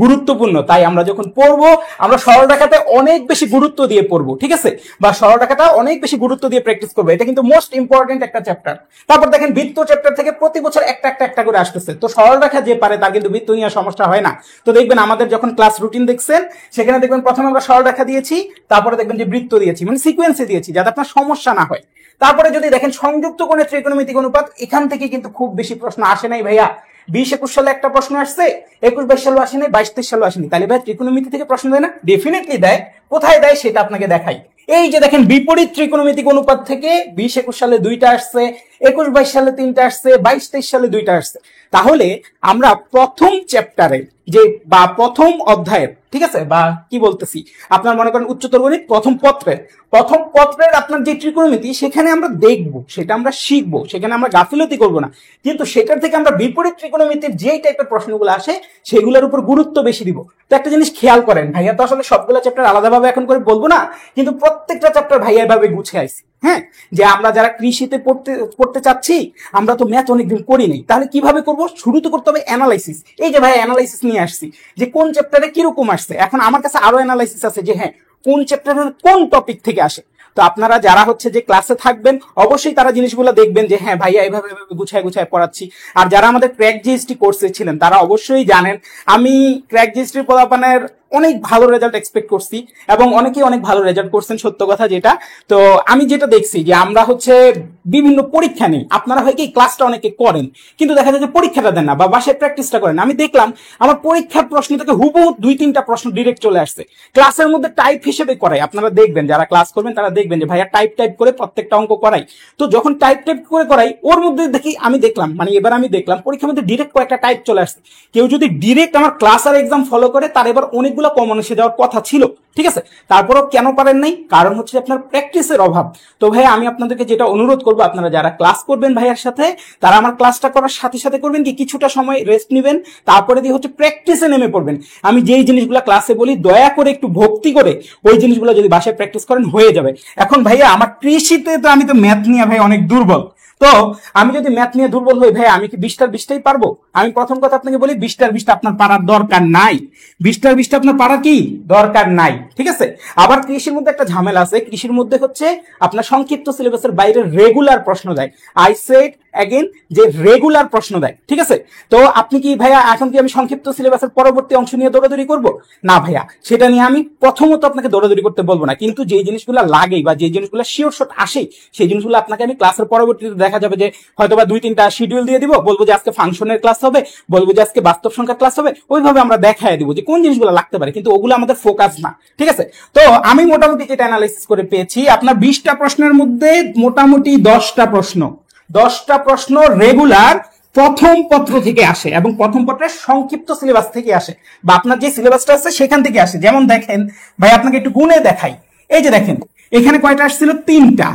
গুরুত্বপূর্ণ। তাই আমরা যখন পড়বো আমরা সরলরেখাতে অনেক বেশি গুরুত্ব দিয়ে পড়বো, ঠিক আছে, বা সরলরেখাটা অনেক বেশি গুরুত্ব দিয়ে প্র্যাকটিস করবো। এটা কিন্তু মোস্ট ইম্পর্টেন্ট একটা চ্যাপ্টার। তারপর দেখেন বৃত্ত চ্যাপ্টার থেকে প্রতি বছর একটা করে আসতেছে। তো সরলরেখা যে পারে তার কিন্তু বৃত্ত নিয়ে সমস্যা হয় না। তো দেখবেন আমাদের যখন ক্লাস রুটিন দেখছেন সেখানে দেখবেন প্রথমে আমরা সরলরেখা দিয়েছি, তারপরে দেখবেন যে বৃত্ত দিয়েছি, মানে সিকোয়েন্সে দিয়েছি যাতে আপনার সমস্যা না হয়। তারপরে যদি দেখেন সংযুক্ত কোণের ত্রিকোণমিতিক অনুপাত, এখান থেকে কিন্তু খুব বেশি প্রশ্ন আসে নাই ভাইয়া। 20-21 সালে একটা প্রশ্ন আসছে, 21-22 সালে আসেনি, 22-23 সালে আসেনি। তাহলে ভাই ত্রিকোণমিতি থেকে প্রশ্ন দেয় না? ডেফিনেটলি দেয়। কোথায় দেয় সেটা আপনাকে দেখাই। এই যে দেখেন বিপরীত ত্রিকোণমিতিক অনুপাত থেকে 20-21 সালে 2টা আসছে, 21-22 সালে 3টা আসছে, 22-23 সালে 2টা আসছে। তাহলে আমরা প্রথম চ্যাপ্টারে যে বা প্রথম অধ্যায়ের, ঠিক আছে, বা কি বলতেছি, আপনার মনে করেন উচ্চতর গণিত প্রথম পত্রের আপনার যে ত্রিকোণমিতি সেখানে আমরা দেখবো, সেটা আমরা শিখবো, সেখানে আমরা গাফিলতি করবো না। কিন্তু সেটার থেকে আমরা বিপরীত ত্রিকোণমিতির যেই টাইপের প্রশ্নগুলো আসে সেগুলোর উপর গুরুত্ব বেশি দিব। তো একটা জিনিস খেয়াল করেন, ভাইয়া তো আসলে সবগুলো চ্যাপ্টার আলাদাভাবে এখন করে বলবো না, কিন্তু প্রত্যেকটা চ্যাপ্টার ভাইয়া এভাবে গুছিয়ে আইছি। হ্যাঁ, যে আমরা যারা কৃষিতে পড়তে চাচ্ছি, আমরা তো ম্যাথ অনেকদিন করি নাই, তাহলে কিভাবে করব? শুরুতে করতে হবে অ্যানালাইসিস। এই যে ভাই অ্যানালাইসিস নিয়ে আসছি, যে কোন চ্যাপ্টারে কিরকম আসছে। এখন আমার কাছে আরো অ্যানালাইসিস আছে যে হ্যাঁ কোন চ্যাপ্টারের কোন টপিক থেকে আসে। তো আপনারা যারা হচ্ছে যে ক্লাসে থাকবেন অবশ্যই তারা জিনিসগুলো দেখবেন যে হ্যাঁ ভাইয়া এভাবে গুছায় পড়াচ্ছি। আর যারা আমাদের ক্র্যাক জিএসটি কোর্সে ছিলেন তারা অবশ্যই জানেন আমি ক্র্যাক জিএসটির পোলাপানের অনেক ভালো রেজাল্ট এক্সপেক্ট করছি এবং অনেকেই অনেক ভালো রেজাল্ট করছেন, সত্য কথা যেটা। তো আমি যেটা দেখছি যে আমরা হচ্ছে বিভিন্ন পরীক্ষা নেই, আপনারা হয় কি ক্লাসটা অনেকে করেন কিন্তু দেখা যায় যে পরীক্ষাটা দেন না বা বাসায় প্র্যাকটিসটা করেন। আমি দেখলাম আমার পরীক্ষার প্রশ্ন থেকে হুবহু 2-3টা প্রশ্ন ডিরেক্ট চলে আসছে, ক্লাসের মধ্যে টাইপ হিসেবে করাই। আপনারা দেখবেন যারা ক্লাস করবেন তারা দেখবেন যে ভাইয়া টাইপ করে প্রত্যেকটা অঙ্ক করাই। তো যখন টাইপ করে করাই ওর মধ্যে আমি দেখলাম পরীক্ষার মধ্যে ডিরেক্ট কয়েকটা টাইপ চলে আসছে। কেউ যদি ডিরেক্ট আমার ক্লাস আর এক্সাম ফলো করে তার এবার অনেকগুলো কমন এসে যাওয়ার কথা ছিল, ঠিক আছে। তারপরও কেন পারেন নাই? কারণ হচ্ছে আপনার প্র্যাকটিসের অভাব। তো ভাই আমি আপনাদেরকে যেটা অনুরোধ করবো, আপনারা যারা ক্লাস করবেন ভাইয়ার সাথে তারা আমার ক্লাসটা করার সাথে সাথে করবেন কি কিছুটা সময় রেস্ট নেবেন, তারপরে দিয়ে হচ্ছে প্র্যাকটিসে নেমে পড়বেন। আমি যেই জিনিসগুলো ক্লাসে বলি দয়া করে একটু ভক্তি করে ওই জিনিসগুলো যদি বাসায় প্র্যাকটিস করেন হয়ে যাবে। এখন ভাইয়া আমার কৃষিতে তো আমি তো ম্যাথ নিয়ে ভাই অনেক দুর্বল। তো আমি যদি ম্যাথ নিয়ে দুর্বল হই ভাই আমি কি 20টার 20টাই পারবো? আমি প্রথম কথা আপনাকে বলি 20টার 20টা আপনার পারার দরকার নাই। 20টার 20টা আপনার পারার কি দরকার নাই, ঠিক আছে। আবার কৃষির মধ্যে একটা ঝামেলা আছে, কৃষির মধ্যে হচ্ছে আপনার সংক্ষিপ্ত সিলেবাসের বাইরে রেগুলার প্রশ্ন দেয়। আই সেড অ্যাগেন যে রেগুলার প্রশ্ন দেয়, ঠিক আছে। তো আপনি কি ভাইয়া এখন কি আমি সংক্ষিপ্ত সিলেবাসের পরবর্তী অংশ নিয়ে দৌড়াদৌড়ি করবো? না ভাইয়া, সেটা নিয়ে আমি প্রথমত আপনাকে দৌড়াদৌড়ি করতে বলবো না, কিন্তু যে জিনিসগুলো লাগে বা যে জিনিসগুলো শিওর শট আসে সেই জিনিসগুলো আপনাকে আমি ক্লাসের পরবর্তীতে দেখা যাবে যে হয়তোবা 2-3টা শিডিউল দিয়ে দিব, বলবো যে আজকে ফাংশনের ক্লাস হবে, বলবো যে আজকে বাস্তব সংখ্যা ক্লাস হবে, ওইভাবে আমরা দেখায় দিব যে কোন জিনিসগুলো লাগতে পারে, কিন্তু ওগুলো আমাদের ফোকাস না, ঠিক আছে। তো আমি মোটামুটি যেটা অ্যানালাইসিস করে পেয়েছি আপনার 20টা প্রশ্নের মধ্যে মোটামুটি 10টা প্রশ্ন রেগুলার প্রথম পত্র থেকে আসে এবং প্রথম পত্রের সংক্ষিপ্ত সিলেবাস থেকে আসে বা আপনার যে সিলেবাসটা আছে সেখান থেকে আসে। যেমন দেখেন ভাই আপনাকে একটু গুণে দেখাই, এই যে দেখেন এখানে কয়টা আসছিল? 3টা,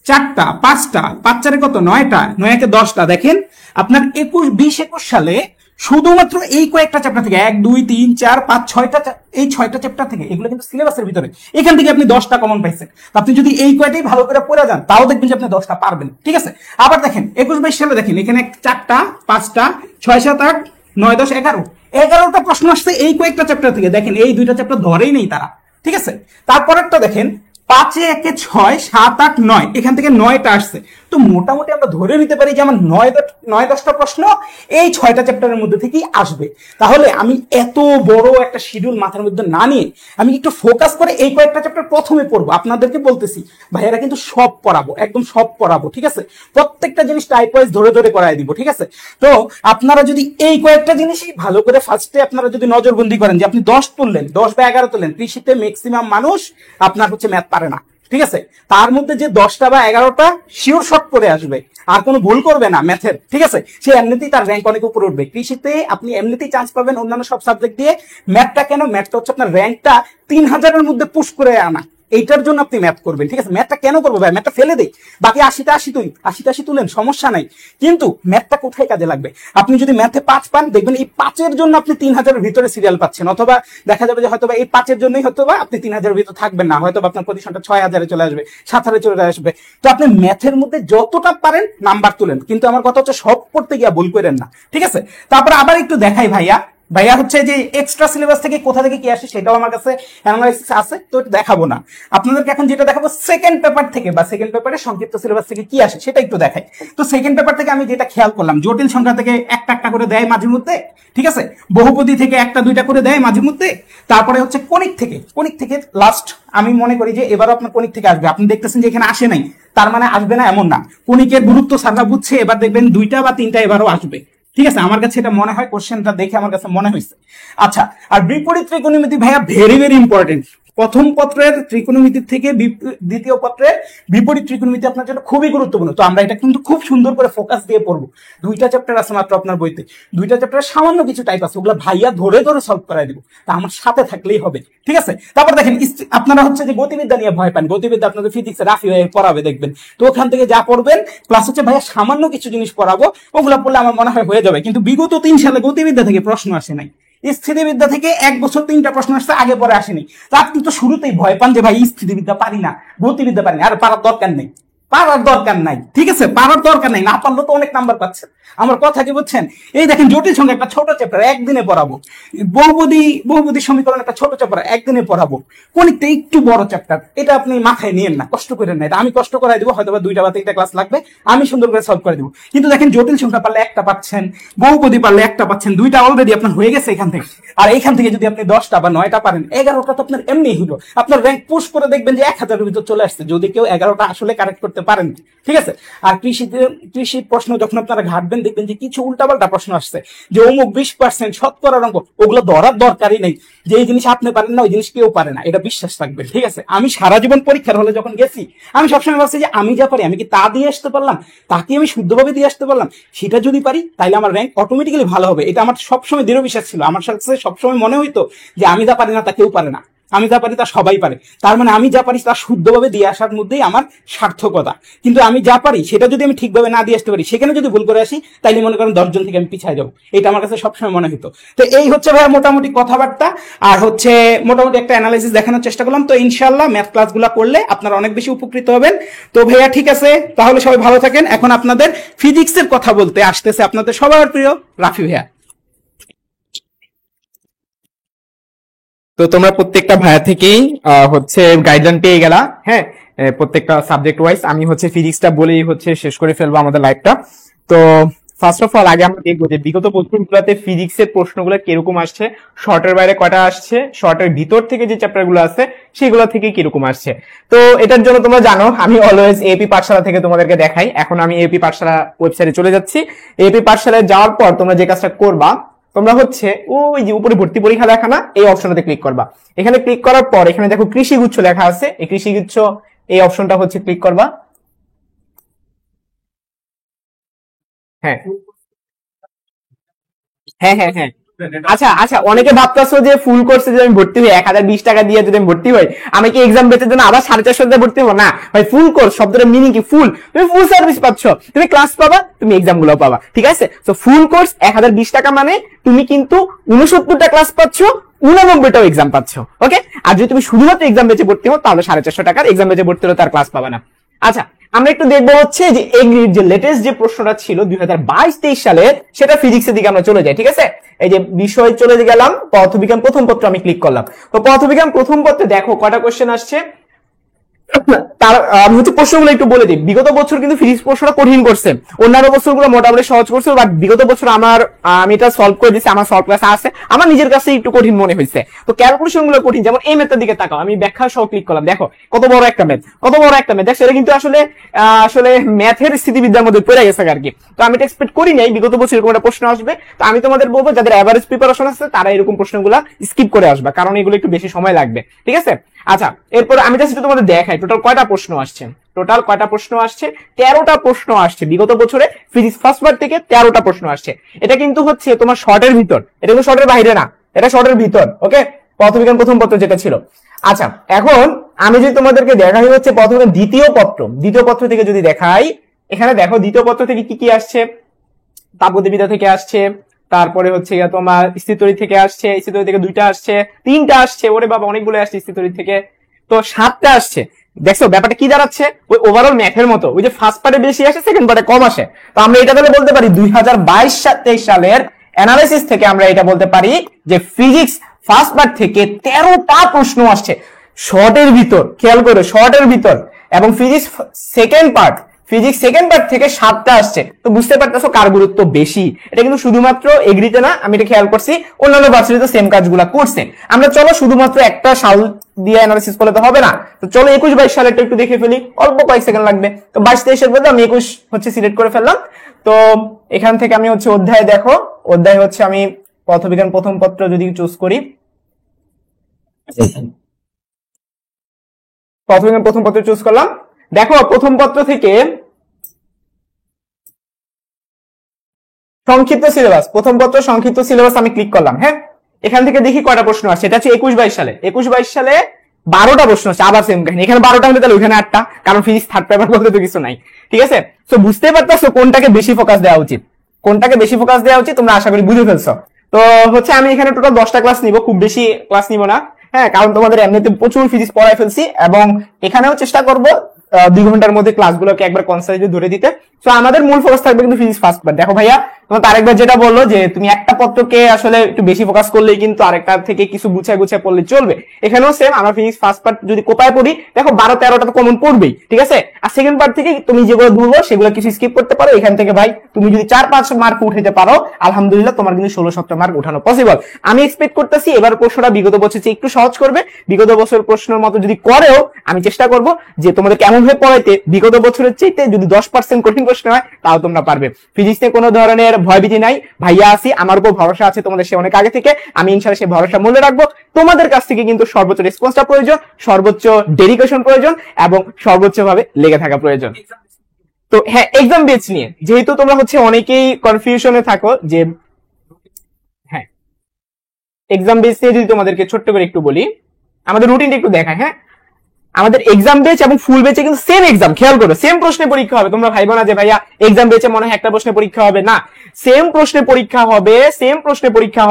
4টা, 5টা, 5-4 কত? 9টা, 9-এ 10টা। দেখেন আপনার 20-21 সালে শুধুমাত্র এই কয়েকটা চ্যাপ্টার থেকে 1, 2, 3, 4, 5, 6টা এই 6টা চ্যাপ্টার থেকে, এগুলো কিন্তু সিলেবাসের ভিতরে, এখান থেকে আপনি 10টা কমন পাইছেন। আপনি যদি এই কয়টাই ভালো করে পড়ে যান তাও দেখবেন যে আপনি 10টা পারবেন, ঠিক আছে। আবার দেখেন 21-22 সালে দেখেন এখানে 4টা, 5টা, 6, 7, 8, 9, 10, 11টা প্রশ্ন আসছে এই কয়েকটা চ্যাপ্টার থেকে। দেখেন এই 2টা চ্যাপ্টার ধরেই নেই তারা, ঠিক আছে। তারপরেরটা দেখেন 5-এ 1-এ 6, 7, 8, 9, এখান থেকে 9টা আসছে। তো মোটামুটি আমরা ধরে নিতে পারি যে আমার 9-10টা প্রশ্ন এই 6টা চ্যাপ্টারের মধ্যে থেকেই আসবে। তাহলে আমি এত বড় একটা শিডিউল মাথার মধ্যে না নিয়ে আমি একটু ফোকাস করে এই কয়েকটা চ্যাপ্টার প্রথমে পড়বো। আপনাদেরকে বলতেছি ভাইয়ারা কিন্তু সব পড়াবো, একদম সব পড়াবো, ঠিক আছে। প্রত্যেকটা জিনিস টাইপ ওয়াইজ ধরে ধরে করাই দিব, ঠিক আছে। তো আপনারা যদি এই কয়েকটা জিনিসই ভালো করে ফার্স্টে আপনারা যদি নজরবন্দি করেন যে আপনি 10 তুললেন, 10 বা 11 তুললেন, কৃষিতে ম্যাক্সিমাম মানুষ আপনার হচ্ছে ম্যাথ পারে না, ঠিক আছে। তার মধ্যে যে 10টা বা 11টা শিওর শট করে আসবে আর কোনো ভুল করবে না ম্যাথের, ঠিক আছে, সে এমনিতেই তার র্যাঙ্ক অনেক উপরে উঠবে। কৃষিতে আপনি এমনিতেই চান্স পাবেন অন্যান্য সব সাবজেক্ট দিয়ে, ম্যাথটা কেন? ম্যাথটা হচ্ছে আপনার র্যাঙ্কটা 3000-এর মধ্যে পুশ করে আনা, এইটার জন্য আপনি ম্যাথ করবেন, ঠিক আছে? ম্যাথটা কেন করবো ভাই? ম্যাথটা ফেলে দেই, বাকি 80টা 80 তুলেন, সমস্যা নাই। কিন্তু ম্যাথটা কোথায় কাজে লাগবে? আপনি যদি ম্যাথে 5 পান, দেখবেন এই 5-এর জন্য আপনি 3000-এর ভিতরে সিরিয়াল পাচ্ছেন, অথবা দেখা যাবে যে হয়তো এই 5-এর জন্যই হয়তো আপনি 3000-এর ভিতরে থাকবেন না, হয়তো আপনার পজিশনটা 6000-এ চলে আসবে, 7000-এ চলে আসবে। তো আপনি ম্যাথের মধ্যে যতটা পারেন নাম্বার তুলেন, কিন্তু আমার কথা হচ্ছে সব করতে গিয়া ভুল করেন না, ঠিক আছে? তারপর আবার একটু দেখাই ভাইয়া হচ্ছে যে এক্সট্রা সিলেবাস থেকে কোথা থেকে কি আসে সেটাও আমার কাছে অ্যানালাইসিস আছে, তো এটা দেখাবো না আপনাদেরকে। এখন যেটা দেখাবো সেকেন্ড পেপার থেকে বা সেকেন্ড পেপারের সংক্ষিপ্ত সিলেবাস থেকে কি আসে সেটা একটু দেখাই। তো সেকেন্ড পেপার থেকে আমি যেটা খেয়াল করলাম, জটিল সংখ্যা থেকে একটা একটা করে দেয় মাঝে মধ্যে, ঠিক আছে? বহুপদী থেকে একটা দুইটা করে দেয় মাঝে মধ্যে। তারপরে হচ্ছে কণিক থেকে লাস্ট আমি মনে করি যে এবারও আপনার কণিক থেকে আসবে। আপনি দেখতেছেন যে এখানে আসে নাই, তার মানে আসবে না এমন না। কণিকের গুরুত্ব স্যাররা বুঝছে, এবার দেখবেন 2টা বা 3টা এবারও আসবে, ঠিক আছে? আমার কাছে এটা মনে হয়, কোশ্চেনটা দেখে আমার কাছে মনে হয়েছে। আচ্ছা, আর বিপরীত ত্রিকোণমিতি ভাইয়া ভেরি ভেরি ইম্পর্টেন্ট। প্রথম পত্রের ত্রিকোণমিতির থেকে দ্বিতীয় পত্রের বিপরীত ত্রিকোণমিতি আপনার জন্য খুবই গুরুত্বপূর্ণ। তো আমরা এটা কিন্তু খুব সুন্দর করে ফোকাস দিয়ে পড়বো। 2টা চ্যাপ্টার আছে মাত্র আপনার বইতে, 2টা চ্যাপ্টারে সামান্য কিছু টাইপ আছে, ওগুলো ভাইয়া ধরে ধরে সলভ করাই দিব। তা আমার সাথে থাকলেই হবে, ঠিক আছে? তারপর দেখেন, আপনারা হচ্ছে যে গতিবিদ্যা নিয়ে ভয় পান, গতিবিদ্যা আপনাদের ফিজিক্সে রাফি হয়ে পড়াবে দেখবেন, তো ওখান থেকে যা পড়বেন প্লাস হচ্ছে ভাইয়া সামান্য কিছু জিনিস পড়াবো, ওগুলো পড়লে আমার মনে হয় হয়ে যাবে। কিন্তু বিগত 3 সালে গতিবিদ্যা থেকে প্রশ্ন আসে নাই, স্থিতিবিদ্যা থেকে 1 বছর 3টা প্রশ্ন আসছে, আগে পরে আসেনি। তা আপনি তো শুরুতেই ভয় পান যে ভাই স্থিতিবিদ্যা পারি না, গতিবিদ্যা পারি না। আর পারার দরকার নেই, ঠিক আছে? পারার দরকার নাই, না পারলে তো অনেক নাম্বার পাচ্ছেন। আমার কথা কি বুঝছেন? এই দেখেন, জটিল সংখ্যা একটা ছোট চ্যাপ্টার একদিনে পড়াবো, বহুপদী সমীকরণ একটা ছোট চ্যাপ্টার একদিনে পড়াবো, কণিকটা একটু বড় চ্যাপ্টার, এটা আপনি মাথায় নিয়েন না, কষ্ট করেন না। এটা আমি কষ্ট করাই দিব, হয়তো বা 2টা বা 3টা ক্লাস লাগবে, আমি সুন্দর করে সলভ করে দিব। কিন্তু দেখেন, জটিল সংখ্যা পারলে একটা পাচ্ছেন, বহুপদী পারলে একটা পাচ্ছেন, 2টা অলরেডি আপনার হয়ে গেছে এখান থেকে। আর এইখান থেকে যদি আপনি 10টা বা 9টা পারেন, 11টা তো আপনার এমনি হলো। আপনার র্যাঙ্ক পুশ করে দেখবেন যে 1000-এর ভিতর চলে আসছে, যদি কেউ 11টা আসলে কারেক্ট করতে পারেন, ঠিক আছে? আর কৃষি প্রশ্ন যখন আপনারা ঘাটবেন, দেখবেন যে কিছু উল্টাপাল্টা প্রশ্ন আসছে, যে অমুক 20% শতকরার অঙ্ক, ওগুলো ধরার দরকারই নেই। যে এই জিনিস আপনি পারেন না, ওই জিনিস কেউ পারে না, এটা বিশ্বাস রাখবেন, ঠিক আছে? আমি সারা জীবন পরীক্ষার হলে যখন গেছি, আমি সবসময় ভাবছি যে আমি যা পারি, আমি কি তা দিয়ে আসতে পারলাম, তাকে আমি শুদ্ধভাবে দিয়ে আসতে পারলাম, সেটা যদি পারি তাহলে আমার র্যাঙ্ক অটোমেটিক্যালি ভালো হবে। এটা আমার সবসময় দৃঢ় বিশ্বাস ছিল। আমার সাথে সবসময় মনে হইতো যে আমি যা পারি না তা কেউ পারে না, আমি যা পারি তা সবাই পারে, তার মানে আমি যা পারি তা শুদ্ধভাবে দিয়ে আসার মধ্যেই আমার সার্থকতা। কিন্তু আমি যা পারি সেটা যদি আমি ঠিকভাবে না দিয়ে আসতে পারি, সেখানে যদি ভুল করে আসি, তাইলে মনে করেন 10 জন থেকে আমি পিছায় যাবো। এটা আমার কাছে সবসময় মনে হতো। তো এই হচ্ছে ভাইয়া মোটামুটি কথাবার্তা, আর হচ্ছে মোটামুটি একটা অ্যানালাইসিস দেখানোর চেষ্টা করলাম। তো ইনশাআল্লাহ ম্যাথ ক্লাসগুলো করলে আপনারা অনেক বেশি উপকৃত হবেন। তো ভাইয়া ঠিক আছে, তাহলে সবাই ভালো থাকেন। এখন আপনাদের ফিজিক্সের কথা বলতে আসতেছে আপনাদের সবার প্রিয় রাফি ভাইয়া। তো তোমরা প্রত্যেকটা ভাইয়া থেকেই হচ্ছে গাইডলাইন পেয়ে গেলা, হ্যাঁ, প্রত্যেকটা সাবজেক্ট ওয়াইজ। আমি হচ্ছে ফিজিক্সটা বলেই হচ্ছে শেষ করে ফেলবো আমাদের লাইভটা। তো ফার্স্ট অফ অল আগে আমরা দেখবো যে বিগত বছরগুলোতে ফিজিক্সের প্রশ্নগুলো কিরকম আসছে, শর্টের বাইরে কয়টা আসছে, শর্টের ভিতর থেকে যে চ্যাপ্টার গুলো আছে সেগুলো থেকে কিরকম আসছে। তো এটার জন্য তোমরা জানো আমি অলওয়েজ এপি পাঠশালা থেকে তোমাদেরকে দেখাই। এখন আমি এপি পাঠশালা ওয়েবসাইটে চলে যাচ্ছি। এপি পাঠশালায় যাওয়ার পর তোমরা যে কাজটা করবা, তোমরা হচ্ছে ওই যে উপরে ভর্তি পরীক্ষা লেখা না, এই অপশনটাতে ক্লিক করবা। এখানে ক্লিক করার পর এখানে দেখো কৃষিগুচ্ছ লেখা আছে, এই কৃষিগুচ্ছ এই অপশনটা হচ্ছে ক্লিক করবা। হ্যাঁ হ্যাঁ হ্যাঁ হ্যাঁ আচ্ছা, অনেকে ভাবতেছো যে ফুল কোর্সে যদি আমি ভর্তি হই 1020 টাকা দিয়ে যদি আমি ভর্তি হই, আমি কি এক্সাম বেচের জন্য আবার 450 টাকা ভর্তি হবো? না ভাই, ফুল কোর্স শব্দের মিনিং কি? ফুল, তুমি ফুল সার্ভিস পাচ্ছ, তুমি ক্লাস পাবা, তুমি এক্সাম গুলো পাবা, ঠিক আছে? তো ফুল কোর্স 1020 টাকা মানে তুমি কিন্তু 69টা ক্লাস পাচ্ছ, 89টাও এক্সাম পাচ্ছ, ওকে? আর যদি তুমি শুধুমাত্র এক্সাম বেচে ভর্তি হও, তাহলে 450 টাকার এক্সাম বেচে ভর্তি হলে তার ক্লাস পাবে না। আচ্ছা, আমরা একটু দেখবো হচ্ছে যে এগ্রির যে লেটেস্ট যে প্রশ্নটা ছিল 2022-23 সালের, সেটা ফিজিক্সের দিকে আমরা চলে যাই, ঠিক আছে? এই যে বিষয় চলে গেলাম, পদার্থবিজ্ঞান প্রথম পত্র আমি ক্লিক করলাম। তো পদার্থবিজ্ঞান প্রথম পত্রে দেখো কয়টা কোশ্চেন আসছে। তার আমি হচ্ছে প্রশ্নগুলো একটু বলে দিই। বিগত বছর কিন্তু ফিজিক্স প্রশ্নটা কঠিন করছে, অন্যান্য বছরগুলো মোটামুটি সহজ করছে, বাট বিগত বছর আমি এটা সলভ করে দিচ্ছি, আমার সলভ ক্লাস আছে, আমার নিজের কাছে একটু কঠিন মনে হয়েছে। তো ক্যালকুলেশন গুলো কঠিন, যেমন এই ম্যাথের দিকে তাকাও, আমি ব্যাখ্যা সহ ক্লিক করলাম, দেখো কত বড় একটা ম্যাথ, দেখো এটা কিন্তু আসলে ম্যাথের স্থিতিবিদ্যার মধ্যে পড়ে গেছে আর কি। তো আমি এটা এক্সপেক্ট করি নাই বিগত বছর এরকম একটা প্রশ্ন আসবে। তো আমি তোমাদের বলবো যাদের এভারেজ প্রিপারেশন আছে তারা এরকম প্রশ্নগুলো স্কিপ করে আসবে, কারণ এগুলো একটু বেশি সময় লাগবে, ঠিক আছে? আচ্ছা, এরপর আমি জাস্ট তোমাদের দেখাই টোটাল কয়টা প্রশ্ন আসছে। 13টা প্রশ্ন আসছে বিগত বছরে ফিজিক্স ফার্স্ট বার থেকে 13টা প্রশ্ন আসছে। এটা কিন্তু হচ্ছে তোমার শর্টের ভিতর, এটা কিন্তু শর্টের বাইরে না, এটা শর্টের ভিতর, ওকে? পদার্থবিজ্ঞান প্রথম পত্র যেটা ছিল। আচ্ছা, এখন আমি যদি তোমাদেরকে দেখাই হচ্ছে প্রথমে দ্বিতীয় পত্র থেকে যদি দেখাই, এখানে দেখো দ্বিতীয় পত্র থেকে কি কি আসছে। তাপগতিবিদ্যা থেকে আসছে, তারপরে হচ্ছে তোমার স্থিতরি থেকে আসছে, স্থিতরি থেকে 2টা আসছে, 3টা আসছে, ওরে বাবা অনেকগুলো আসছে স্থিতরি থেকে, তো 7টা আসছে। দেখছো ব্যাপারটা কি দাঁড়াচ্ছে, ওই ওভারঅল ম্যাথের মতো, ওই যে ফার্স্ট পার্টে বেশি আসে সেকেন্ড পার্টে কম আসে। তো আমরা এটা তাহলে বলতে পারি 2022-23 সালের অ্যানালাইসিস থেকে আমরা এটা বলতে পারি যে ফিজিক্স ফার্স্ট পার্ট থেকে 13টা প্রশ্ন আসছে শর্টের ভিতর, খেয়াল করে শর্টের ভিতর, এবং ফিজিক্স সেকেন্ড পার্ট থেকে 7টা আসছে। তো বুঝতে পারতেছো কার গুরুত্ব বেশি। এটা কিন্তু শুধুমাত্র এগ্রিতে না, আমি এটা খেয়াল করছি অন্যান্য ভার্সিটিতে সেম কাজগুলো করছে। আমরা চলো শুধুমাত্র একটা সাল দিয়ে অ্যানালাইসিস করলে তো হবে না, তো চলো 21-22 সালেরটা একটু দেখে ফেলি, অল্প কয়েক সেকেন্ড লাগবে। তো 22-23 বলতে আমি 21 হচ্ছে সিলেক্ট করে ফেললাম। তো এখান থেকে আমি হচ্ছে অধ্যায়, দেখো অধ্যায় হচ্ছে আমি পদার্থবিজ্ঞান প্রথম পত্র যদি চুজ করি, পদার্থবিজ্ঞান প্রথম পত্র চুজ করলাম। দেখো প্রথম পত্র থেকে সংক্ষিপ্ত সিলেবাস, প্রথম পত্র সংক্ষিপ্ত সিলেবাস আমি ক্লিক করলাম। হ্যাঁ, এখান থেকে দেখি কয়টা প্রশ্ন আসছে। এটা হচ্ছে 21-22 সালে, 21-22 সালে 12টা প্রশ্ন আসছে, আবার সেম কাহিনী। এখানে 12টা হলে তাহলে ওখানে 8টা, কারণ ফিজিক্স থার্ড পেপার বলতে তো কিছু নাই। ঠিক আছে, তো বুঝতে পারতেছো কোনটাকে বেশি ফোকাস দেওয়া উচিত, তোমরা আশা করি বুঝে ফেলছো। তো হচ্ছে আমি এখানে টোটাল 10টা ক্লাস নিব, খুব বেশি ক্লাস নিব না। হ্যাঁ, কারণ তোমাদের এমনিতে প্রচুর ফিজিক্স পড়াই ফেলছি, এবং এখানেও চেষ্টা করব 2 ঘন্টার মধ্যে ক্লাসগুলোকে একবার কনসাইজে ধরে দিতে। তো আমাদের মূল ফোকাস থাকবে কিন্তু ফিজিক্স ফার্স্ট পার্ট। দেখো ভাইয়া, তোমার আরেকবার যেটা বললো যে তুমি একটা পত্রকে আসলে একটু বেশি ফোকাস করলেই কিন্তু আরেকটা থেকে কিছু গুছায় পড়লে চলবে। এখানেও সেম, আমরা ফিজিক্স ফার্স্ট পার্ট যদি কোপায় পড়ি, দেখো 12-13টা তো কমন পড়বেই, ঠিক আছে। আর সেকেন্ড পার্ট থেকে তুমি যেগুলো ধরবো সেগুলো কিছু স্কিপ করতে পারো। এখান থেকে ভাই তুমি যদি 4-5 মার্ক উঠাতে পারো, আলহামদুলিল্লাহ, তোমার কিন্তু 16-17 মার্ক উঠানো পসিবল। আমি এক্সপেক্ট করতেছি এবার প্রশ্নটা বিগত বছর চেয়ে একটু সহজ করবে। বিগত বছর প্রশ্নের মতো যদি করেও, আমি চেষ্টা করব যে তোমাদের কেমন ভাবে পড়াইতে বিগত বছরের চাইতে যদি 10% কঠিন প্রশ্ন হয় তাও তোমরা পারবে। ফিজিক্সে কোনো ধরনের ভয়ভীতি নাই, ভাইয়া আছি, আমার উপর ভরসা আছে তোমাদের সে অনেক আগে থেকে। আমি ইনশাআল্লাহ সেই ভরসা মূল্য রাখবো। তোমাদের কাছ থেকে কিন্তু সর্বোচ্চ রেসপন্সটা প্রয়োজন, সর্বোচ্চ ডেডিকেশন প্রয়োজন, এবং সর্বোচ্চ ভাবে লেগে থাকা প্রয়োজন। তো হ্যাঁ, এক্সাম বেচ নিয়ে যেহেতু তোমরা হচ্ছে অনেকেই কনফিউশনে থাকো যে, হ্যাঁ এক্সাম বেচ নিয়ে যদি তোমাদেরকে ছোট্ট করে একটু বলি, আমাদের রুটিনটা একটু দেখায়। হ্যাঁ, আমাদের এক্সাম বেচ এবং ফুল বেচে কিন্তু সেম এক্সাম, খেয়াল করো সেম প্রশ্নে পরীক্ষা হবে। তোমরা ভাইবো না যে ভাইয়া এক্সাম বেচে মনে হয় একটা প্রশ্নে পরীক্ষা হবে, না, সেম প্রশ্নে পরীক্ষা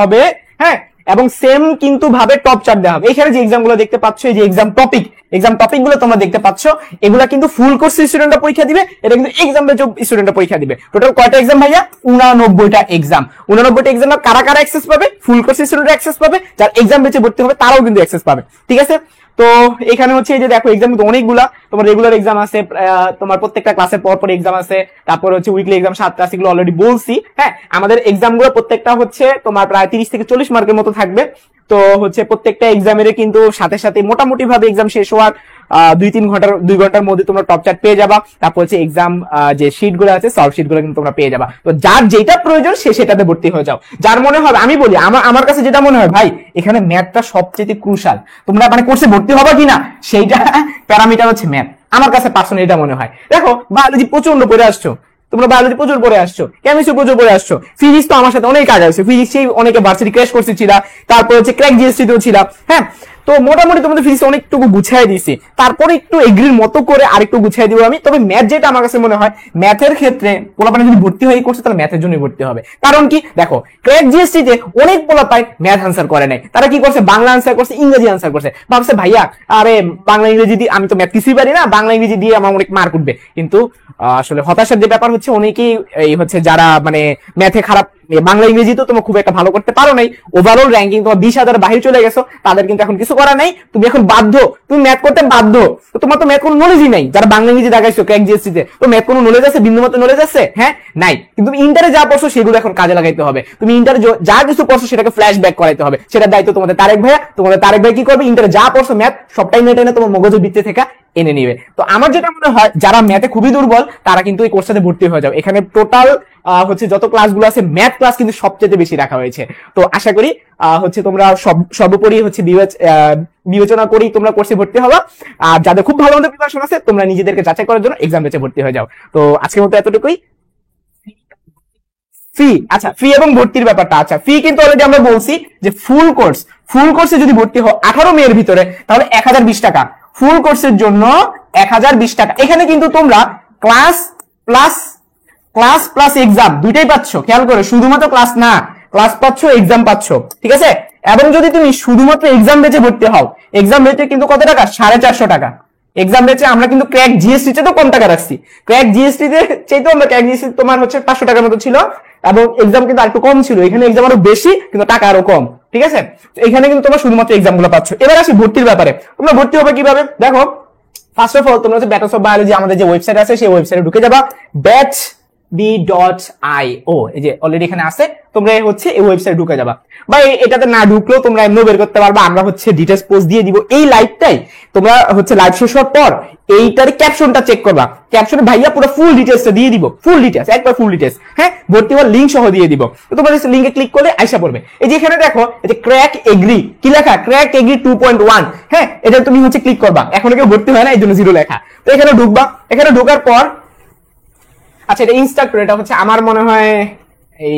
হবে। হ্যাঁ, এবং সেম কিন্তু ভাবে টপ 4 দেওয়া হবে। এখানে যে এক্সাম গুলো দেখতে পাচ্ছ, এই যে এক্সাম টপিক গুলো তোমরা দেখতে পাচ্ছ, এগুলা কিন্তু ফুল কোর্স স্টুডেন্টরা পরীক্ষা দিবে, এটা কিন্তু এক্সাম বেচ স্টুডেন্টরা পরীক্ষা দিবে। টোটাল কয়টা এক্সাম ভাইয়া? 89টা এক্সাম। 89টা এক্সাম কারা কারা অ্যাক্সেস পাবে? ফুল কোর্স স্টুডেন্টরা অ্যাক্সেস পাবে, যার এক্সাম বেচে ভর্তি হবে তারাও কিন্তু অ্যাক্সেস পাবে। ঠিক আছে, তো এখানে হচ্ছে এই যে দেখো এক্সাম কিন্তু অনেকগুলা, তোমার রেগুলার এক্সাম আছে, তোমার প্রত্যেকটা ক্লাসের পর এক্সাম আছে, তারপর হচ্ছে উইকলি এক্সাম 7টা আছে, এগুলো অলরেডি বলছি। হ্যাঁ, আমাদের এক্সাম গুলো প্রত্যেকটা হচ্ছে তোমার প্রায় 30 থেকে 40 মার্কের মতো থাকবে। তো হচ্ছে প্রত্যেকটা এক্সামের কিন্তু সাথে মোটামুটি ভাবে এক্সাম শেষ হওয়ার 2 ঘন্টার মধ্যে তোমরা টপ 4 পেয়ে যাবা। তারপর হচ্ছে এক্সাম যে শীট গুলো আছে, সলভ শীট গুলো কিন্তু তোমরা পেয়ে যাবা। তো যার যেটা প্রয়োজন সে সেটাতে ভর্তি হয়ে যাও। যার মনে হবে, আমি বলি আমার কাছে যেটা মনে হয় ভাই, এখানে ম্যাথটা সবচেয়ে ক্রুশাল। তোমরা মানে কোর্সে ভর্তি হবা কিনা সেইটা প্যারামিটার হচ্ছে ম্যাথ। আমার কাছে পার্সোনালি এটা মনে হয়। দেখো বায়োলজি প্রচন্ড পড়ে আসছো, তোমরা বায়োলজি প্রচুর পড়ে আসছো, কেমিস্ট্রি প্রচুর পড়ে আসছো, ফিজিক্স তো আমার সাথে অনেক কাজ আছে, ফিজিক্স অনেকে ভার্সিটি ক্র্যাশ করছে ছিল, তারপর হচ্ছে ক্র্যাক জিএসটি তেও ছিল। হ্যাঁ, তো মোটামুটি তোমাদের ফিজিক্স অনেকটুকু গুছাই দিয়েছি, তারপরে একটু এগ্রির মতো করে আরেকটু গুছাই দিব আমি। তবে ম্যাথ যেটা আমার কাছে মনে হয়, ম্যাথের ক্ষেত্রে পোলাপানি যদি ভর্তি হয়ে করছে তাহলে ম্যাথের জন্যই ভর্তি হবে। কারণ কি, দেখো ক্র্যাক জিএসটি তে অনেক পোলাপাই ম্যাথ আনসার করে নাই, তারা কি করছে, বাংলা আনসার করছে, ইংরেজি আনসার করছে, ভাবছে ভাইয়া আরে বাংলা ইংরেজি দিয়ে আমি তো ম্যাথ কিছুই পারি না, বাংলা ইংরেজি দিয়ে আমার অনেক মার্ক উঠবে। কিন্তু আসলে হতাশার যে ব্যাপার হচ্ছে, অনেকেই এই হচ্ছে যারা মানে ম্যাথে খারাপ, বাংলা ইংরেজি তো তোমার খুব একটা ভালো করতে পারো নাই, ওভারঅল র্যাঙ্কিং তোমার 20,000 বাহির চলে গেছো, তাদের কিন্তু এখন কিছু করা নাই, তুমি এখন বাধ্য, তুমি ম্যাথ করতে বাধ্য। তো তোমার তো ম্যাথ কোনো নলেজই নাই, যারা বাংলা ইংরেজি দেখাইছো ক্র্যাক জিএসটি তে, তো ম্যাথ কোনো নলেজ আছে, বিন্দু মতো নলেজ আছে? হ্যাঁ, নাই। কিন্তু তুমি ইন্টারে যা পড়ছো সেগুলো এখন কাজে লাগাইতে হবে। তুমি ইন্টারে যা কিছু পড়ছো সেটাকে ফ্ল্যাশব্যাক করাইতে হবে, সেটার দায়িত্ব তোমাদের তারেক ভাইয়া। তোমাদের তারেক ভাই কি করবে, ইন্টারে যা পড়ছো ম্যাথ সবটাই নেটে এনে তোমার মগজের ভিত্তি থেকে এনে নিবে। তো আমার যেটা মনে হয়, যারা ম্যাথে খুবই দুর্বল তারা কিন্তু এই কোর্সটাতে ভর্তি হয়ে যাও। এখানে টোটাল হচ্ছে যত ক্লাসগুলো আছে, ম্যাথ ক্লাস কিন্তু সবচেয়ে বেশি রাখা হয়েছে। তো আশা করি হচ্ছে তোমরা সর্বোপরি হচ্ছে বিবেচনা করি তোমরা কোর্সে ভর্তি হবা। আর যাদের খুব ভালো মতো প্রিপারেশন আছে, তোমরা নিজেদেরকে যাচাই করার জন্য এক্সাম বেচে ভর্তি হয়ে যাও। তো আজকের মতো এতটুকুই। ফি, আচ্ছা ফি এবং ভর্তির ব্যাপারটা, আচ্ছা ফি কিন্তু অলরেডি আমরা বলছি যে ফুল কোর্সে যদি ভর্তি হও 18 মে এর ভিতরে তাহলে 1020 টাকা, ফুল কোর্সের জন্য 1020 টাকা। এখানে কিন্তু তোমরা ক্লাস প্লাস এক্সাম দুইটাই পাচ্ছ, খেয়াল করে, শুধুমাত্র ক্লাস না, ক্লাস পাচ্ছ, এক্সাম পাচ্ছ, ঠিক আছে। এবং যদি তুমি শুধুমাত্র এক্সাম বেচে ভর্তি হও, এক্সাম বেচে কিন্তু কত টাকা, 450 টাকা এক্সাম বেচে। আমরা কিন্তু ক্র্যাক জিএসটি তে তো কম টাকা রাখছি, ক্র্যাক জিএসটি তে চাইতেও আমরা ক্র্যাক জিএসটি তোমার হচ্ছে 500 টাকার মতো ছিল, এবং এক্সাম কিন্তু আরেকটু কম ছিল, এখানে এক্সাম আরো বেশি কিন্তু টাকা আরো কম, ঠিক আছে। এখানে কিন্তু তোমরা শুধুমাত্র এক্সাম গুলো পাচ্ছ। এবার আসি ভর্তির ব্যাপারে, তোমরা ভর্তি হবে কিভাবে, দেখো ফার্স্ট অফ অল তোমরা হচ্ছে ব্যাটলস অফ বায়োলজি আমাদের যে ওয়েবসাইট আছে সেই ওয়েবসাইটে ঢুকে যাবা, batch.io, এই যে অলরেডি এখানে আছে, তোমরা হচ্ছে এই ওয়েবসাইটে ঢুকে যাবা, বা এটাতে না ঢুকলেও তোমরা এমনিও বের করতে পারবা, আমরা হচ্ছে ডিটেইলস পোস্ট দিয়ে দিব এই লাইভটাই। তোমরা হচ্ছে লাইভ শেষ হওয়ার পর এইটার ক্যাপশনটা চেক করবা, ক্যাপশনে ভাইয়া পুরো ফুল ডিটেইলসটা দিয়ে দিব, ফুল ডিটেইলস, একবার ফুল ডিটেইলস, হ্যাঁ, ভর্তি হওয়ার লিংক সহ দিয়ে দিব। তো তোমরা লিংকে ক্লিক করলে আইসা পড়বে, এই যে এখানে দেখো এই যে ক্র্যাক এগ্রি, কি লেখা, ক্র্যাক এগ্রি 2.1, হ্যাঁ, এটা তুমি হচ্ছে ক্লিক করবা, এখনো কেউ ভর্তি হয় না এই জন্য 0 লেখা। তো এখানে ঢুকবা, এখানে ঢোকার পর আচ্ছা এটা ইনস্ট্রাক্টর, এটা হচ্ছে আমার মনে হয় এই,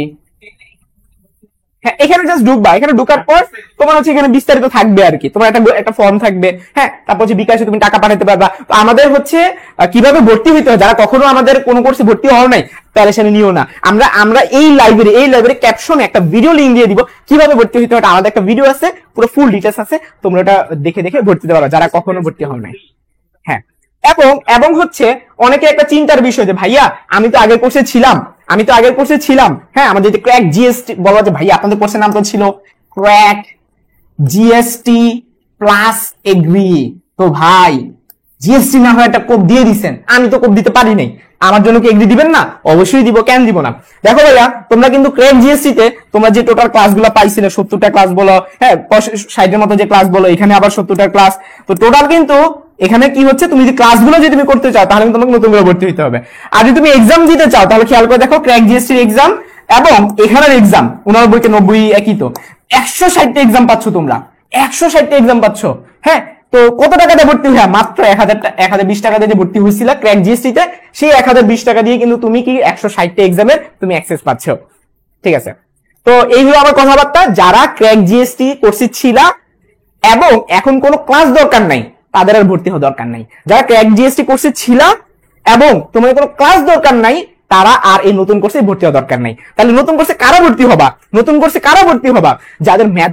হ্যাঁ, এখানে জাস্ট ঢুকবা, এখানে ঢোকার পর তোমার হচ্ছে এখানে বিস্তারিত থাকবে আর কি, তোমার একটা ফর্ম থাকবে, হ্যাঁ, তারপর হচ্ছে বিকাশে তুমি টাকা পাঠাতে পারবা। তো আমাদের হচ্ছে কিভাবে ভর্তি হইতে হয়, যারা কখনো আমাদের কোনো কোর্সে ভর্তি হওয়া নাই প্যারেশানি নিও না, আমরা এই লাইব্রেরি ক্যাপশনে একটা ভিডিও লিংক দিয়ে দিব, কিভাবে ভর্তি হইতে হয় আমাদের একটা ভিডিও আছে, পুরো ফুল ডিটেইলস আছে, তোমরা এটা দেখে ভর্তি হতে পারবা যারা কখনো ভর্তি হও নাই, হ্যাঁ। এবং হচ্ছে অনেকে একটা চিন্তার বিষয় যে ভাইয়া আমি তো আগের কোর্সে ছিলাম, হ্যাঁ, আমাদের যে ক্র্যাক জিএসটি বলা, যে ভাইয়া আপনাদের কোর্সের নাম তো ছিল ক্র্যাক জিএসটি প্লাস এগ্রি, তো ভাই জিএসটি না হয় একটা কোড দিয়ে দিচ্ছেন, আমি তো কোড দিতে পারি নাই, আমার জন্য কি এগ্রি দিবেন না? অবশ্যই দিব, কেন দিব না। দেখো ভাইয়া তোমরা কিন্তু ক্র্যাক জিএসটি তে তোমরা যে টোটাল ক্লাসগুলো পাইছিলে 70টা ক্লাস বলো, হ্যাঁ 60 এর মতো যে ক্লাস বলো, এখানে আবার 70টা ক্লাস, তো টোটাল কিন্তু এখানে কি হচ্ছে, তুমি যে ক্লাসগুলো যদি তুমি করতে চাও তাহলে তোমাকে নতুন করে ভর্তি হতে হবে। আর যদি তুমি এক্সাম দিতে চাও তাহলে খেয়াল করে দেখো ক্র্যাক জিএসটির এক্সাম এবং এখানের এক্সাম 89 কে 90 একই, তো 160টা এক্সাম পাচ্ছ তোমরা, 160টা এক্সাম পাচ্ছ, হ্যাঁ। তো কত টাকাতে ভর্তি হয়, মাত্র 1020 টাকা দিয়ে ভর্তি হয়েছিল ক্র্যাক জিএসটি তে, সেই 1020 টাকা দিয়ে কিন্তু তুমি কি 160টা এক্সামের তুমি অ্যাক্সেস পাচ্ছ, ঠিক আছে। তো এই হলো আমার কথাবার্তা, যারা ক্র্যাক জিএসটি কোর্সে ছিল এবং এখন কোনো ক্লাস দরকার নাই তাদের আর ভর্তি হওয়ার দরকার নাই, যারা ক্র্যাক জিএসটি কোর্সে ছিল এবং তোমাদের কোনো ক্লাস দরকার নাই তারা আর এই নতুন কোর্সে ভর্তি হওয়ার দরকার নাই। তাহলে নতুন কোর্সে কারা ভর্তি হবা, যাদের ম্যাথ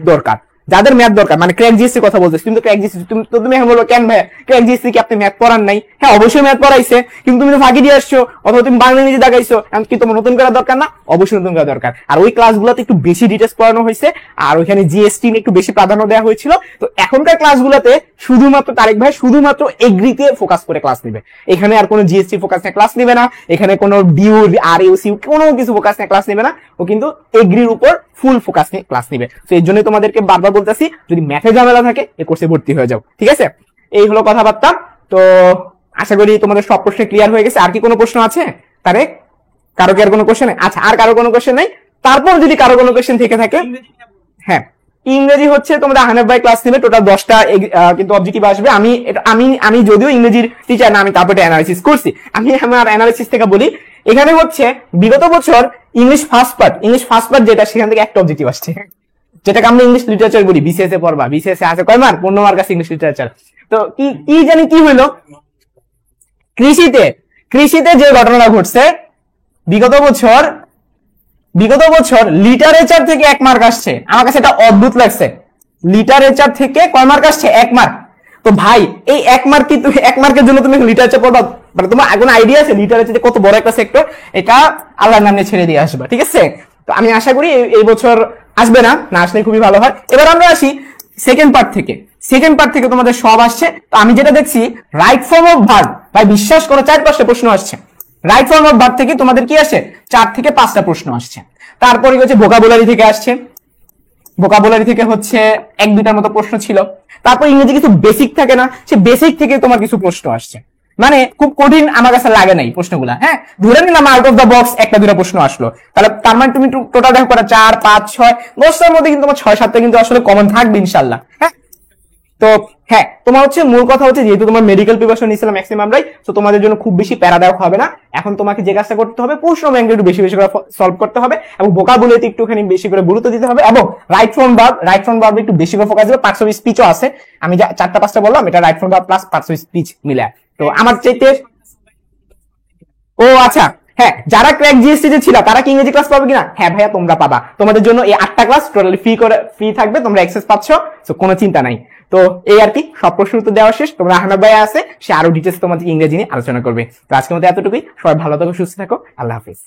দরকার, মানে ক্র্যাক জিএসটি কথা বলতেছি, কিন্তু ক্র্যাক জিএসটি তুমি এখন বলো কেন ভাই ক্র্যাক জিএসটি কি আপনি ম্যাথ পড়ান নাই? হ্যাঁ অবশ্যই ম্যাথ পড়াইছে, কিন্তু তুমি তো ফাঁকি দিয়ে আসছো, অথবা তুমি বাংলা নিজে দেখাইছো, কি তোমার নতুন করা দরকার না? অবশ্যই নতুন করা দরকার। আর ওই ক্লাসগুলোতে একটু বেশি ডিটেইলস পড়ানো হয়েছে, আর ওইখানে জিএসটি নিয়ে একটু বেশি প্রাধান্য দেওয়া হয়েছিল। তো এখনকার ক্লাসগুলোতে শুধুমাত্র তারেক ভাই শুধুমাত্র এগ্রিতে ফোকাস করে ক্লাস নেবে, এখানে আর কোনো জিএসটি ফোকাস নিয়ে ক্লাস নেবে না, এখানে কোনো ডিউ আর ইউসি কোনো কিছু ফোকাস নিয়ে ক্লাস নেবে না, ও কিন্তু এগ্রির উপর ফুল ফোকাস নিয়ে ক্লাস নেবে। তো এর জন্য তোমাদেরকে বারবার বলতেছি, যদি ম্যাথে ঝামেলা থাকে এই কোর্সে ভর্তি হয়ে যাও, ঠিক আছে। এই হলো কথাবার্তা। তো আশা করি তোমাদের সব প্রশ্ন ক্লিয়ার হয়ে গেছে। আর কি কোনো প্রশ্ন আছে তারেক? কারো কি আর কোনো কোশ্চেন? আচ্ছা, আর কারো কোনো কোশ্চেন নাই? তারপর যদি কারো কোনো কোশ্চেন থেকে থাকে, হ্যাঁ, ইংরেজি হচ্ছে তোমরা হানিফ ভাই ক্লাস নেবে, টোটাল 10টা কিন্তু অবজেক্টিভ আসবে। আমি যদিও ইংরেজির টিচার না, আমি তারপরে অ্যানালাইসিস করছি, আমি আমার অ্যানালাইসিস থেকে বলি। এখানে হচ্ছে বিগত বছর ইংলিশ ফার্স্ট পার্ট যেটা, সেখান থেকে একটা অবজেক্টিভ আসছে, যেটাকে আমরা ইংলিশ লিটারেচার বলি। বিসিএস এ পড়বা, বিসিএস এ আছে কয় মার্ক? 15 মার্ক আছে ইংলিশ লিটারেচার। তো কি জানি কি হইলো, কৃষিতে যে ঘটনাটা ঘটছে, বিগত বছর লিটারেচার থেকে 1 মার্ক আসছে। আমার কাছে এটা অদ্ভুত লাগছে, লিটারেচার থেকে কয় মার্ক আসছে? 1 মার্ক। তো ভাই এই 1 মার্ক কি তুমি 1 মার্কের জন্য তুমি লিটারেচার পড়বা? মানে তোমার কোনো আইডিয়া আছে লিটারেচার কত বড় একটা সেক্টর? এটা আল্লাহর নামে ছেড়ে দিয়ে আসবা, ঠিক আছে। তো আমি আশা করি এই বছর আসবে না আসলে খুবই ভালো হয়। এবার আমরা আসি সেকেন্ড পার্ট থেকে তোমাদের সব আসছে। তো আমি যেটা দেখছি রাইট ফর্ম অফ ভার্ব, ভাই বিশ্বাস করো 4-5টা প্রশ্ন আসছে। রাইট ফর্ম অফ ভার্ব থেকে তোমাদের কি আসছে? 4 থেকে 5টা প্রশ্ন আসছে। তারপরে হচ্ছে ভোকাবুলারি থেকে আসছে, ভোকাবুলারি থেকে হচ্ছে 1-2টার মতো প্রশ্ন ছিল। তারপর ইংরেজি কিছু বেসিক থাকে না, সে বেসিক থেকে তোমার কিছু প্রশ্ন আসছে, মানে খুব কঠিন আমার কাছে লাগে নাই প্রশ্নগুলা। হ্যাঁ, ধরে নিলাম আউট অফ দ্য বক্স 1-2টা প্রশ্ন আসলো, তাহলে তার মানে তুমি টোটাল দেখো 4, 5, 6, 10টার মধ্যে কিন্তু তোমার 6-7টা কিন্তু আসলে কমন থাকবে ইনশাল্লাহ। হ্যাঁ, তো হ্যাঁ, তোমার হচ্ছে মূল কথা হচ্ছে যেহেতু তোমার মেডিকেল প্রিপারেশন নিয়েছিলাম ম্যাক্সিমামরাই, তো তোমাদের জন্য খুব বেশি প্যারা দেওয়া হবে না। এখন তোমাকে যে কাজটা করতে হবে, প্রশ্ন ব্যাংকে একটু বেশি বেশি করে সলভ করতে হবে এবং ভোকাবুলারিতে একটুখানি বেশি করে গুরুত্ব দিতে হবে এবং রাইট ফ্রন্ট ভার্ব একটু বেশি করে ফোকাস দিবে। পার্টস অফ স্পিচও আছে, আমি যা 4টা-5টা বললাম, এটা right front verb plus parts of speech মিলে। তো আমার চাইতে ও আচ্ছা হ্যাঁ, যারা ক্র্যাক জিএসটি তে ছিল তারা কি ইংরেজি ক্লাস পাবে কিনা? হ্যাঁ ভাইয়া, তোমরা পাবা। তোমাদের জন্য এই 8টা ক্লাস টোটালি ফ্রি থাকবে, তোমরা অ্যাক্সেস পাচ্ছ, তো কোনো চিন্তা নাই। তো এই আর কি, সব প্রশ্ন উত্তর দেওয়া শেষ। তোমরা আহনাব ভাইয়া আছে, সে আরো ডিটেলস তোমাদের ইংরেজি নিয়ে আলোচনা করবে। তো আজকের মতো এতটুকুই, সবাই ভালো থাকো, সুস্থ থাকো, আল্লাহ হাফিজ।